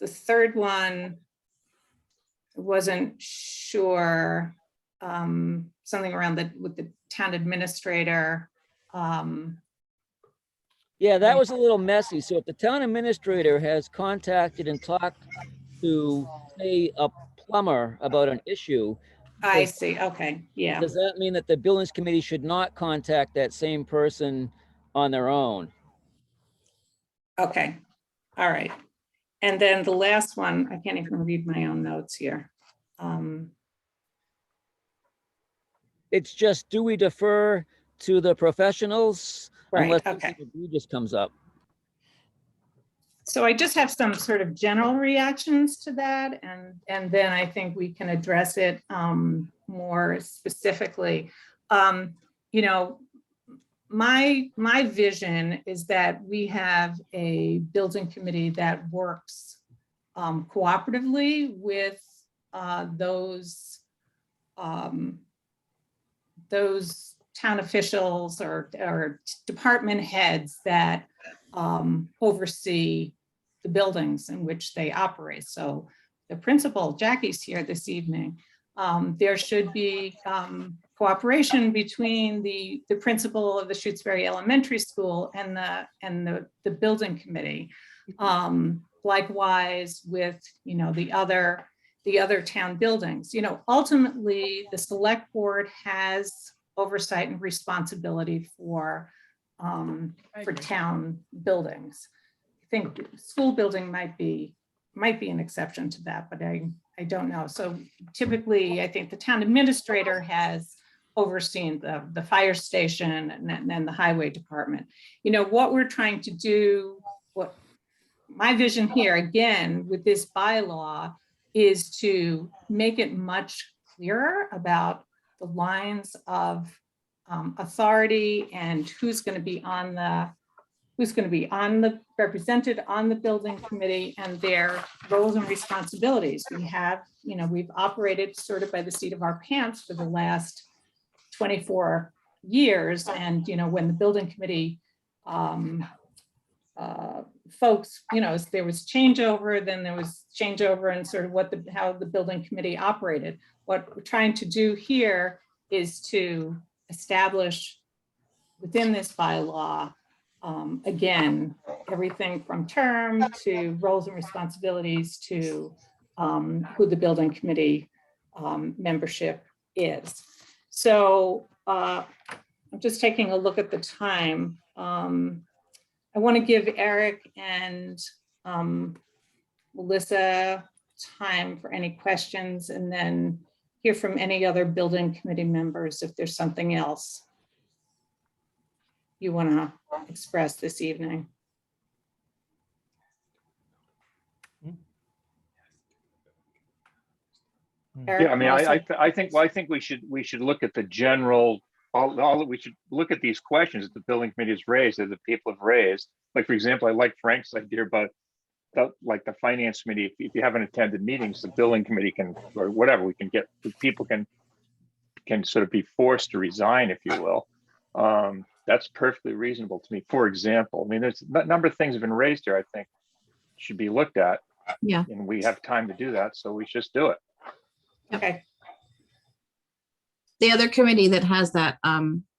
[SPEAKER 2] The third one, I wasn't sure, something around with the town administrator.
[SPEAKER 14] Yeah, that was a little messy. So if the town administrator has contacted and talked to, say, a plumber about an issue.
[SPEAKER 2] I see, okay, yeah.
[SPEAKER 14] Does that mean that the Buildings Committee should not contact that same person on their own?
[SPEAKER 2] Okay, all right. And then the last one, I can't even read my own notes here.
[SPEAKER 14] It's just, do we defer to the professionals?
[SPEAKER 2] Right,
[SPEAKER 14] Unless
[SPEAKER 2] okay.
[SPEAKER 14] something egregious comes up.
[SPEAKER 2] So I just have some sort of general reactions to that, and then I think we can address it more specifically. You know, my vision is that we have a building committee that works cooperatively with those town officials or department heads that oversee the buildings in which they operate. So the principal, Jackie's here this evening. There should be cooperation between the principal of the Shutesbury Elementary School and the building committee. Likewise with, you know, the other town buildings. You know, ultimately the select board has oversight and responsibility for town buildings. I think school building might be an exception to that, but I don't know. So typically, I think the town administrator has overseen the fire station and then the highway department. You know, what we're trying to do, what my vision here, again, with this bylaw, is to make it much clearer about the lines of authority and who's going to be represented on the building committee and their roles and responsibilities. We have, you know, we've operated sort of by the seat of our pants for the last 24 years. And, you know, when the building committee folks, you know, there was changeover, then there was changeover in sort of how the building committee operated. What we're trying to do here is to establish within this bylaw, again, everything from term to roles and responsibilities to who the building committee membership is. So I'm just taking a look at the time. I want to give Eric and Melissa time for any questions, and then hear from any other building committee members if there's something else you want to express this evening.
[SPEAKER 4] Yeah, I mean, I think we should look at the general, we should look at these questions that the building committee has raised, that the people have raised. Like, for example, I like Frank's idea about like the finance committee. If you haven't attended meetings, the building committee can, or whatever, we can get, people can sort of be forced to resign, if you will. That's perfectly reasonable to me. For example, I mean, there's a number of things have been raised here, I think should be looked at.
[SPEAKER 5] Yeah.
[SPEAKER 4] And we have time to do that, so we just do it.
[SPEAKER 2] Okay.
[SPEAKER 5] The other committee that has that,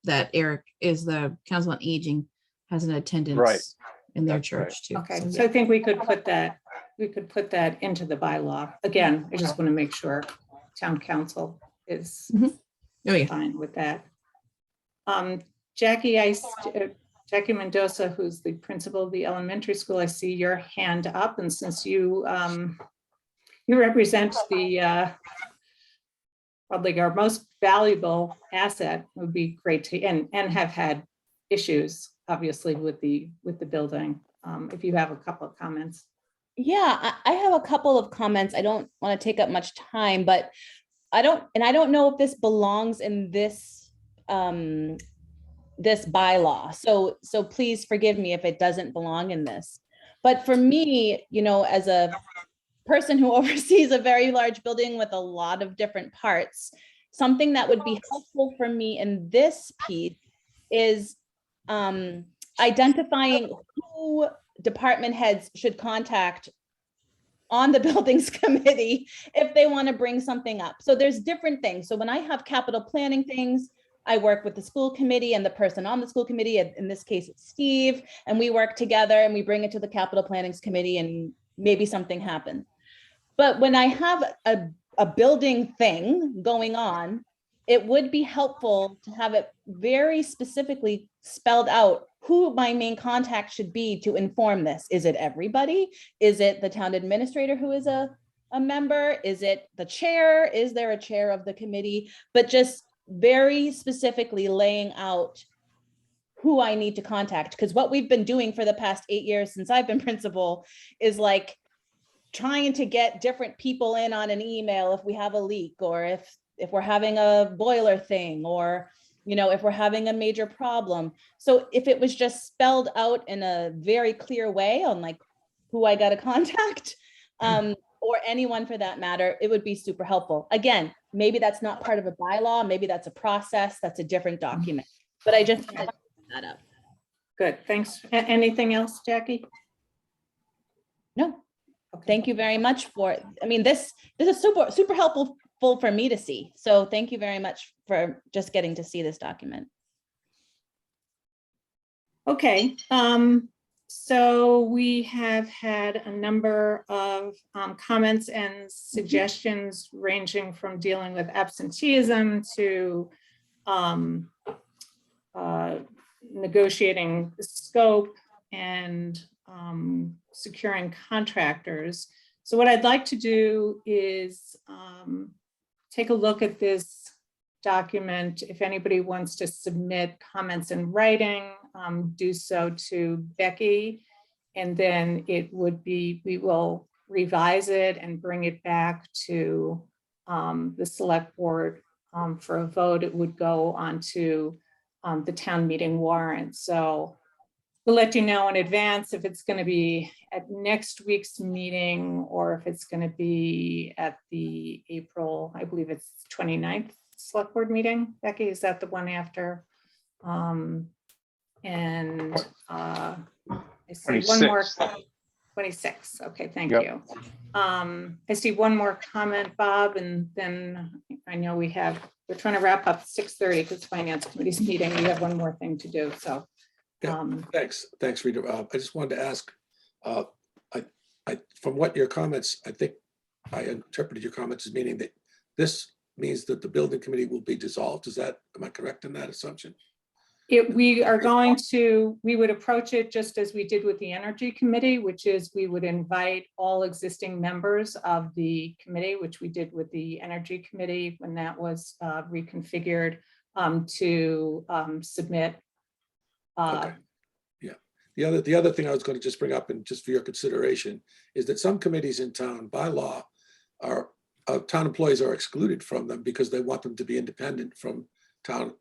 [SPEAKER 5] that Eric is the Council on Aging, has an attendance in their church too.
[SPEAKER 2] Okay, so I think we could put that into the bylaw. Again, I just want to make sure town council is
[SPEAKER 5] Oh, yeah.
[SPEAKER 2] fine with that. Jackie Mendoza, who's the principal of the elementary school, I see your hand up, and since you represent the probably our most valuable asset, it would be great to, and have had issues, obviously, with the building. If you have a couple of comments.
[SPEAKER 16] Yeah, I have a couple of comments. I don't want to take up much time, but I don't know if this belongs in this this bylaw. So please forgive me if it doesn't belong in this. But for me, you know, as a person who oversees a very large building with a lot of different parts, something that would be helpful for me in this piece is identifying who department heads should contact on the buildings committee if they want to bring something up. So there's different things. So when I have capital planning things, I work with the school committee and the person on the school committee. In this case, it's Steve, and we work together and we bring it to the capital plannings committee and maybe something happens. But when I have a building thing going on, it would be helpful to have it very specifically spelled out who my main contact should be to inform this. Is it everybody? Is it the town administrator who is a member? Is it the chair? Is there a chair of the committee? But just very specifically laying out who I need to contact. Because what we've been doing for the past 8 years since I've been principal is like trying to get different people in on an email if we have a leak, or if we're having a boiler thing, or, you know, if we're having a major problem. So if it was just spelled out in a very clear way on like who I got to contact, or anyone for that matter, it would be super helpful. Again, maybe that's not part of a bylaw, maybe that's a process, that's a different document, but I just wanted to bring that up.
[SPEAKER 2] Good, thanks. Anything else, Jackie?
[SPEAKER 16] No,
[SPEAKER 2] Okay.
[SPEAKER 16] thank you very much for, I mean, this is super helpful for me to see. So thank you very much for just getting to see this document.
[SPEAKER 2] Okay, so we have had a number of comments and suggestions ranging from dealing with absenteeism to negotiating the scope and securing contractors. So what I'd like to do is take a look at this document. If anybody wants to submit comments in writing, do so to Becky, and then it would be, we will revise it and bring it back to the select board for a vote. It would go onto the town meeting warrant. So we'll let you know in advance if it's going to be at next week's meeting or if it's going to be at the April, I believe it's 29th select board meeting. Becky, is that the one after? I see one more. 26. Okay, thank
[SPEAKER 4] Yep.
[SPEAKER 2] you. I see one more comment, Bob, and then I know we're trying to wrap up 6:30 because finance committee's meeting. We have one more thing to do. So
[SPEAKER 13] Yeah, thanks, Rita. I just wanted to ask, from what your comments, I think I interpreted your comments as meaning that this means that the building committee will be dissolved. Am I correct in that assumption?
[SPEAKER 2] we would approach it just as we did with the energy committee, which is we would invite all existing members of the committee, which we did with the energy committee when that was reconfigured, to submit.
[SPEAKER 13] Okay. Yeah. The other thing I was going to just bring up, and just for your consideration, is that some committees in town by law are town employees are excluded from them because they want them to be independent from town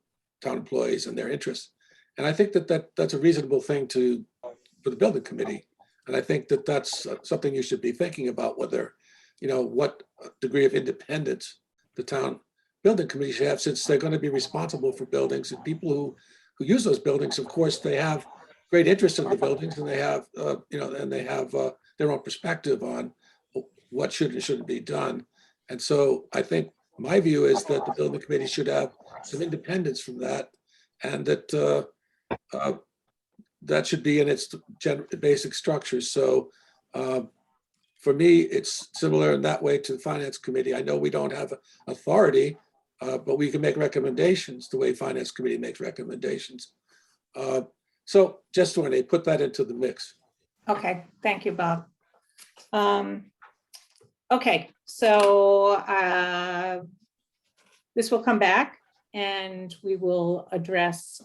[SPEAKER 13] employees and their interests. And I think that's a reasonable thing for the building committee. And I think that's something you should be thinking about, whether, what degree of independence the town building committee should have, since they're going to be responsible for buildings, and people who use those buildings, of course, they have great interest in the buildings, and they have, and they have their own perspective on what should and shouldn't be done. And so I think my view is that the building committee should have some independence from that, and that that should be in its basic structure. So for me, it's similar in that way to the Finance Committee. I know we don't have authority, but we can make recommendations the way Finance Committee makes recommendations. So just when they put that into the mix.
[SPEAKER 2] Okay, thank you, Bob. Okay, so this will come back and we will address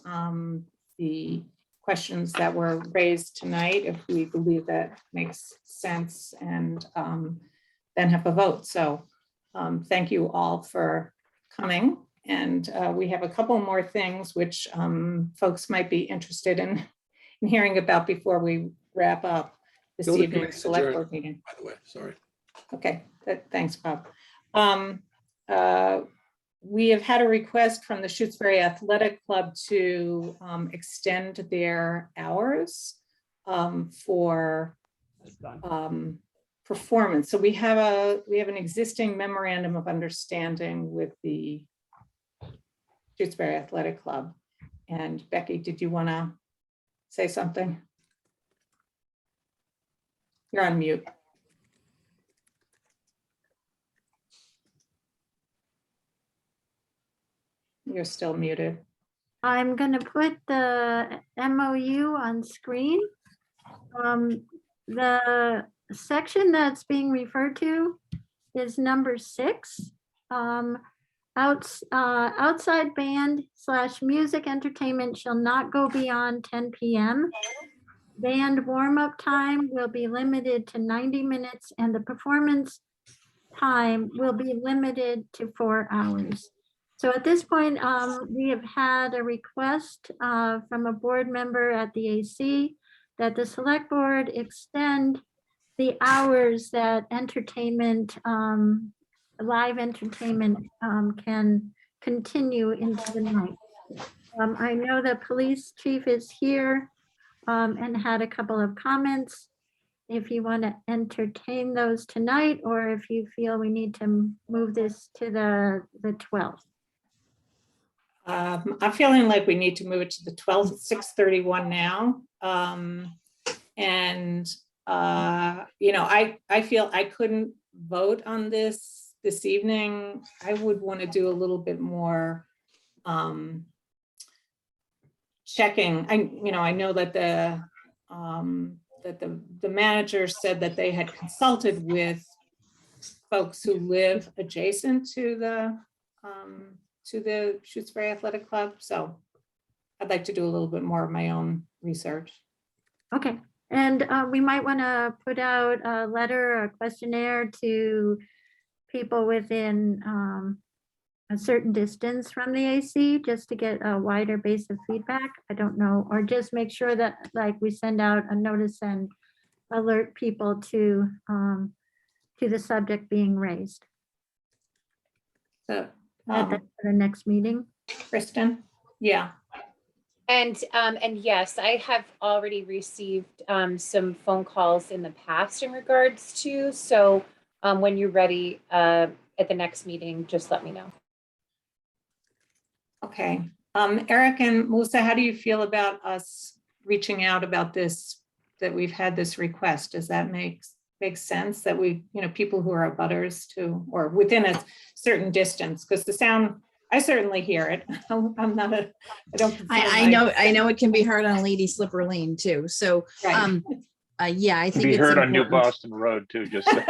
[SPEAKER 2] the questions that were raised tonight if we believe that makes sense, and then have a vote. So thank you all for coming. And we have a couple more things which folks might be interested in hearing about before we wrap up this
[SPEAKER 13] Building
[SPEAKER 2] evening's
[SPEAKER 13] committee's
[SPEAKER 2] select
[SPEAKER 13] adjourned,
[SPEAKER 2] board meeting.
[SPEAKER 13] By the way, sorry.
[SPEAKER 2] Okay, thanks, Bob. We have had a request from the Shutesbury Athletic Club to extend their hours for performance. So we have an existing memorandum of understanding with the Shutesbury Athletic Club. And Becky, did you want to say something? You're on mute. You're still muted.
[SPEAKER 1] I'm gonna put the MOU on screen. The section that's being referred to is number 6. Outside band / music entertainment shall not go beyond 10 p.m. Band warm-up time will be limited to 90 minutes and the performance time will be limited to 4 hours. So at this point, we have had a request from a board member at the AC that the select board extend the hours that entertainment, live entertainment can continue into the night. I know the police chief is here and had a couple of comments. If you want to entertain those tonight, or if you feel we need to move this to the 12th.
[SPEAKER 2] I'm feeling like we need to move it to the 12th at 6:31 now. I feel I couldn't vote on this evening. I would want to do a little bit more checking. I know that the manager said that they had consulted with folks who live adjacent to the Shutesbury Athletic Club. So I'd like to do a little bit more of my own research.
[SPEAKER 1] Okay, and we might want to put out a letter or a questionnaire to people within a certain distance from the AC, just to get a wider base of feedback. I don't know, or just make sure that like we send out a notice and alert people to the subject being raised.
[SPEAKER 2] So
[SPEAKER 1] At the next meeting.
[SPEAKER 2] Kristen? Yeah.
[SPEAKER 17] And yes, I have already received some phone calls in the past in regards to, so when you're ready at the next meeting, just let me know.
[SPEAKER 2] Okay. Eric and Melissa, how do you feel about us reaching out about this, that we've had this request? Does that make sense that we, people who are abutters to, or within a certain distance? Because the sound, I certainly hear it. I'm not I don't.
[SPEAKER 5] I know it can be heard on Lady Slipper Lane too. So,
[SPEAKER 2] Right.
[SPEAKER 5] yeah, I think
[SPEAKER 4] Be
[SPEAKER 5] it's
[SPEAKER 4] heard on New
[SPEAKER 5] important.
[SPEAKER 4] Boston Road too, just saying.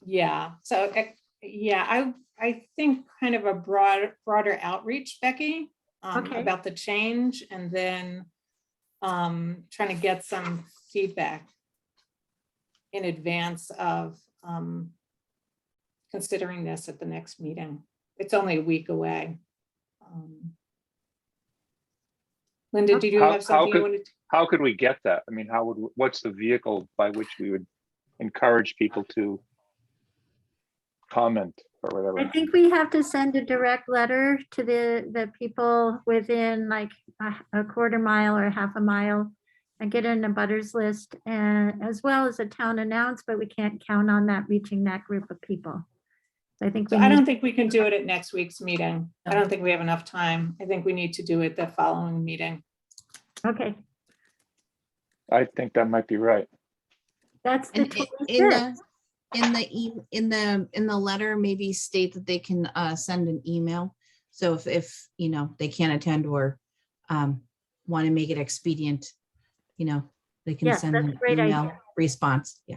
[SPEAKER 2] Yeah, so yeah, I think kind of a broader outreach, Becky,
[SPEAKER 1] Okay.
[SPEAKER 2] about the change, and then trying to get some feedback in advance of considering this at the next meeting. It's only a week away. Linda, did you have something you wanted to?
[SPEAKER 4] How could we get that? I mean, what's the vehicle by which we would encourage people to comment or whatever?
[SPEAKER 1] I think we have to send a direct letter to the people within like a quarter mile or half a mile and get in a butters list, and as well as a town announce, but we can't count on that reaching that group of people. So I think
[SPEAKER 2] So I don't think we can do it at next week's meeting. I don't think we have enough time. I think we need to do it the following meeting.
[SPEAKER 1] Okay.
[SPEAKER 4] I think that might be right.
[SPEAKER 1] That's the
[SPEAKER 5] And in
[SPEAKER 1] 25th.
[SPEAKER 5] the letter, maybe state that they can send an email. So if you know they can't attend or want to make it expedient, you know, they can
[SPEAKER 1] Yes,
[SPEAKER 5] send
[SPEAKER 1] that's a
[SPEAKER 5] an
[SPEAKER 1] great
[SPEAKER 5] email
[SPEAKER 1] idea.
[SPEAKER 5] response. Yeah.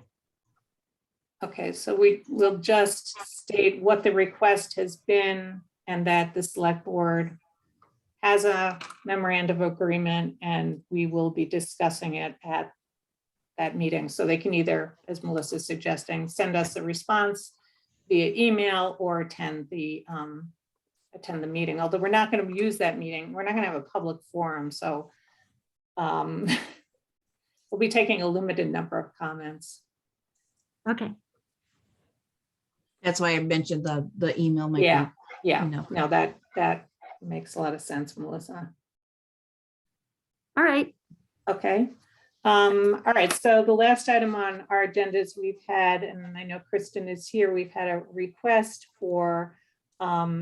[SPEAKER 2] Okay, so we will just state what the request has been and that the select board has a memorandum of agreement and we will be discussing it at that meeting. So they can either, as Melissa's suggesting, send us a response via email or attend the meeting. Although we're not going to use that meeting. We're not going to have a public forum. So we'll be taking a limited number of comments.
[SPEAKER 1] Okay.
[SPEAKER 5] That's why I mentioned the email. Might
[SPEAKER 2] Yeah,
[SPEAKER 5] be,
[SPEAKER 2] yeah.
[SPEAKER 5] you know.
[SPEAKER 2] No, that makes a lot of sense, Melissa.
[SPEAKER 1] All right.
[SPEAKER 2] Okay. All right, so the last item on our agenda is we've had, and I know Kristen is here, we've had a request for a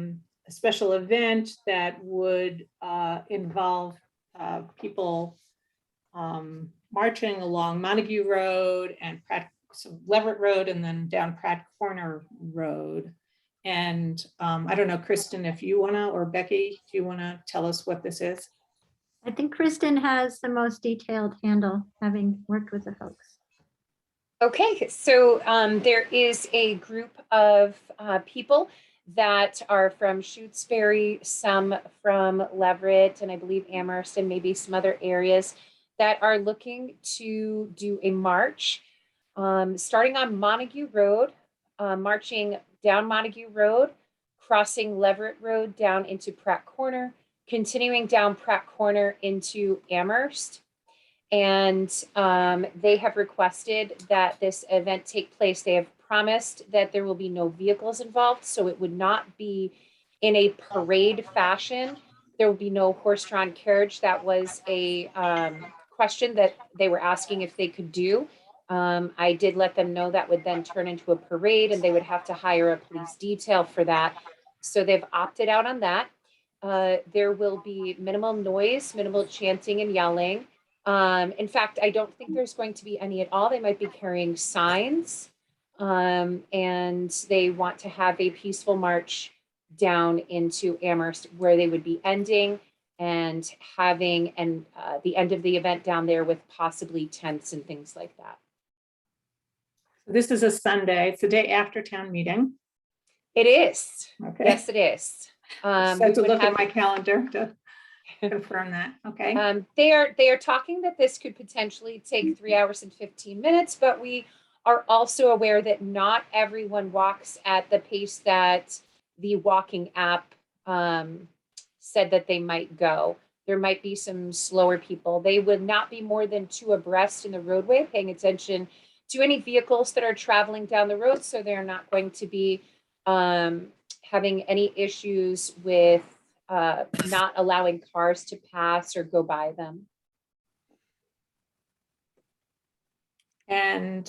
[SPEAKER 2] special event that would involve people marching along Montague Road and Leverett Road and then down Pratt Corner Road. And I don't know, Kristen, if you wanna, or Becky, do you wanna tell us what this is?
[SPEAKER 1] I think Kristen has the most detailed handle, having worked with the folks.
[SPEAKER 17] Okay, so there is a group of people that are from Shutesbury, some from Leverett, and I believe Amherst, and maybe some other areas that are looking to do a march starting on Montague Road, marching down Montague Road, crossing Leverett Road down into Pratt Corner, continuing down Pratt Corner into Amherst. And they have requested that this event take place. They have promised that there will be no vehicles involved, so it would not be in a parade fashion. There will be no horse-drawn carriage. That was a question that they were asking if they could do. I did let them know that would then turn into a parade and they would have to hire a police detail for that. So they've opted out on that. There will be minimal noise, minimal chanting and yelling. In fact, I don't think there's going to be any at all. They might be carrying signs, and they want to have a peaceful march down into Amherst where they would be ending and having the end of the event down there with possibly tents and things like that.
[SPEAKER 2] This is a Sunday. It's the day after town meeting.
[SPEAKER 17] It is.
[SPEAKER 2] Okay.
[SPEAKER 17] Yes, it is.
[SPEAKER 2] So to
[SPEAKER 17] we would
[SPEAKER 2] look
[SPEAKER 17] have-
[SPEAKER 2] at my calendar to confirm that. Okay.
[SPEAKER 17] They are talking that this could potentially take 3 hours and 15 minutes, but we are also aware that not everyone walks at the pace that the walking app said that they might go. There might be some slower people. They would not be more than 2 abreast in the roadway, paying attention to any vehicles that are traveling down the road. So they're not going to be having any issues with not allowing cars to pass or go by them.
[SPEAKER 2] And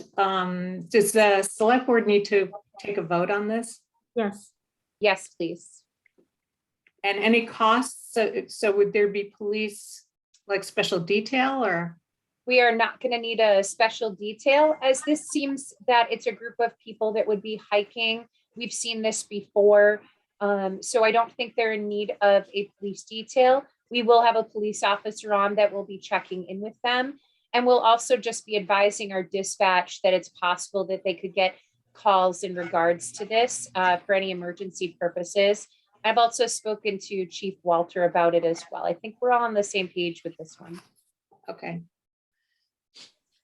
[SPEAKER 2] does the select board need to take a vote on this?
[SPEAKER 1] Yes.
[SPEAKER 17] Yes, please.
[SPEAKER 2] And any costs? So would there be police, like special detail or?
[SPEAKER 17] We are not going to need a special detail, as this seems that it's a group of people that would be hiking. We've seen this before. So I don't think they're in need of a police detail. We will have a police officer on that will be checking in with them. And we'll also just be advising our dispatch that it's possible that they could get calls in regards to this for any emergency purposes. I've also spoken to Chief Walter about it as well. I think we're all on the same page with this one.
[SPEAKER 2] Okay.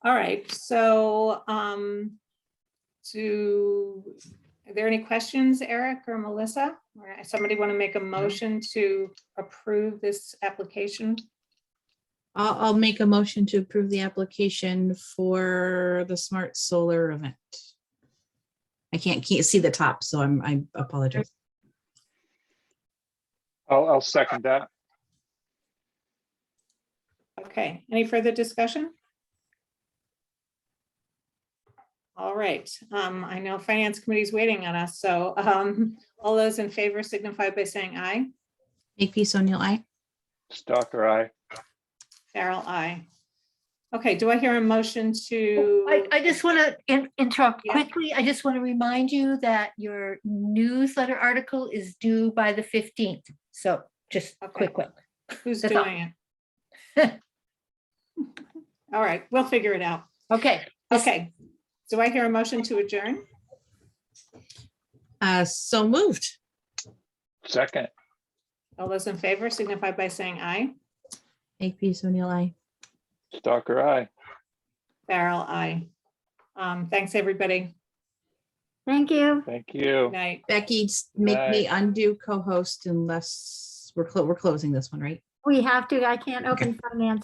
[SPEAKER 2] All right. So are there any questions, Eric or Melissa? Or somebody want to make a motion to approve this application?
[SPEAKER 5] I'll make a motion to approve the application for the smart solar event. I can't see the top, so I apologize.
[SPEAKER 4] I'll second that.
[SPEAKER 2] Okay, any further discussion? All right, I know Finance Committee is waiting on us, so all those in favor signify by saying aye.
[SPEAKER 5] Makepeace O'Neill, aye.
[SPEAKER 4] Stalker, aye.
[SPEAKER 2] Farrell, aye. Okay, do I hear a motion to?
[SPEAKER 10] I just want to interrupt
[SPEAKER 2] Yeah.
[SPEAKER 10] quickly. I just want to remind you that your newsletter article is due by the 15th. So just
[SPEAKER 2] Okay.
[SPEAKER 10] quick.
[SPEAKER 2] Who's
[SPEAKER 10] That's all.
[SPEAKER 2] doing it? All right, we'll figure it out.
[SPEAKER 10] Okay.
[SPEAKER 2] Okay. Do I hear a motion to adjourn?
[SPEAKER 5] So moved.
[SPEAKER 4] Second,
[SPEAKER 2] All those in favor signify by saying aye.
[SPEAKER 5] AP O'Neill, aye.
[SPEAKER 4] Stalker, aye.
[SPEAKER 2] Farrell, aye. Thanks, everybody.
[SPEAKER 1] Thank you.
[SPEAKER 4] Thank
[SPEAKER 2] Good
[SPEAKER 4] you.
[SPEAKER 2] night.
[SPEAKER 5] Becky, make me
[SPEAKER 4] Aye.
[SPEAKER 5] undo co-host unless we're closing this one, right?
[SPEAKER 1] We have to, I can't open finance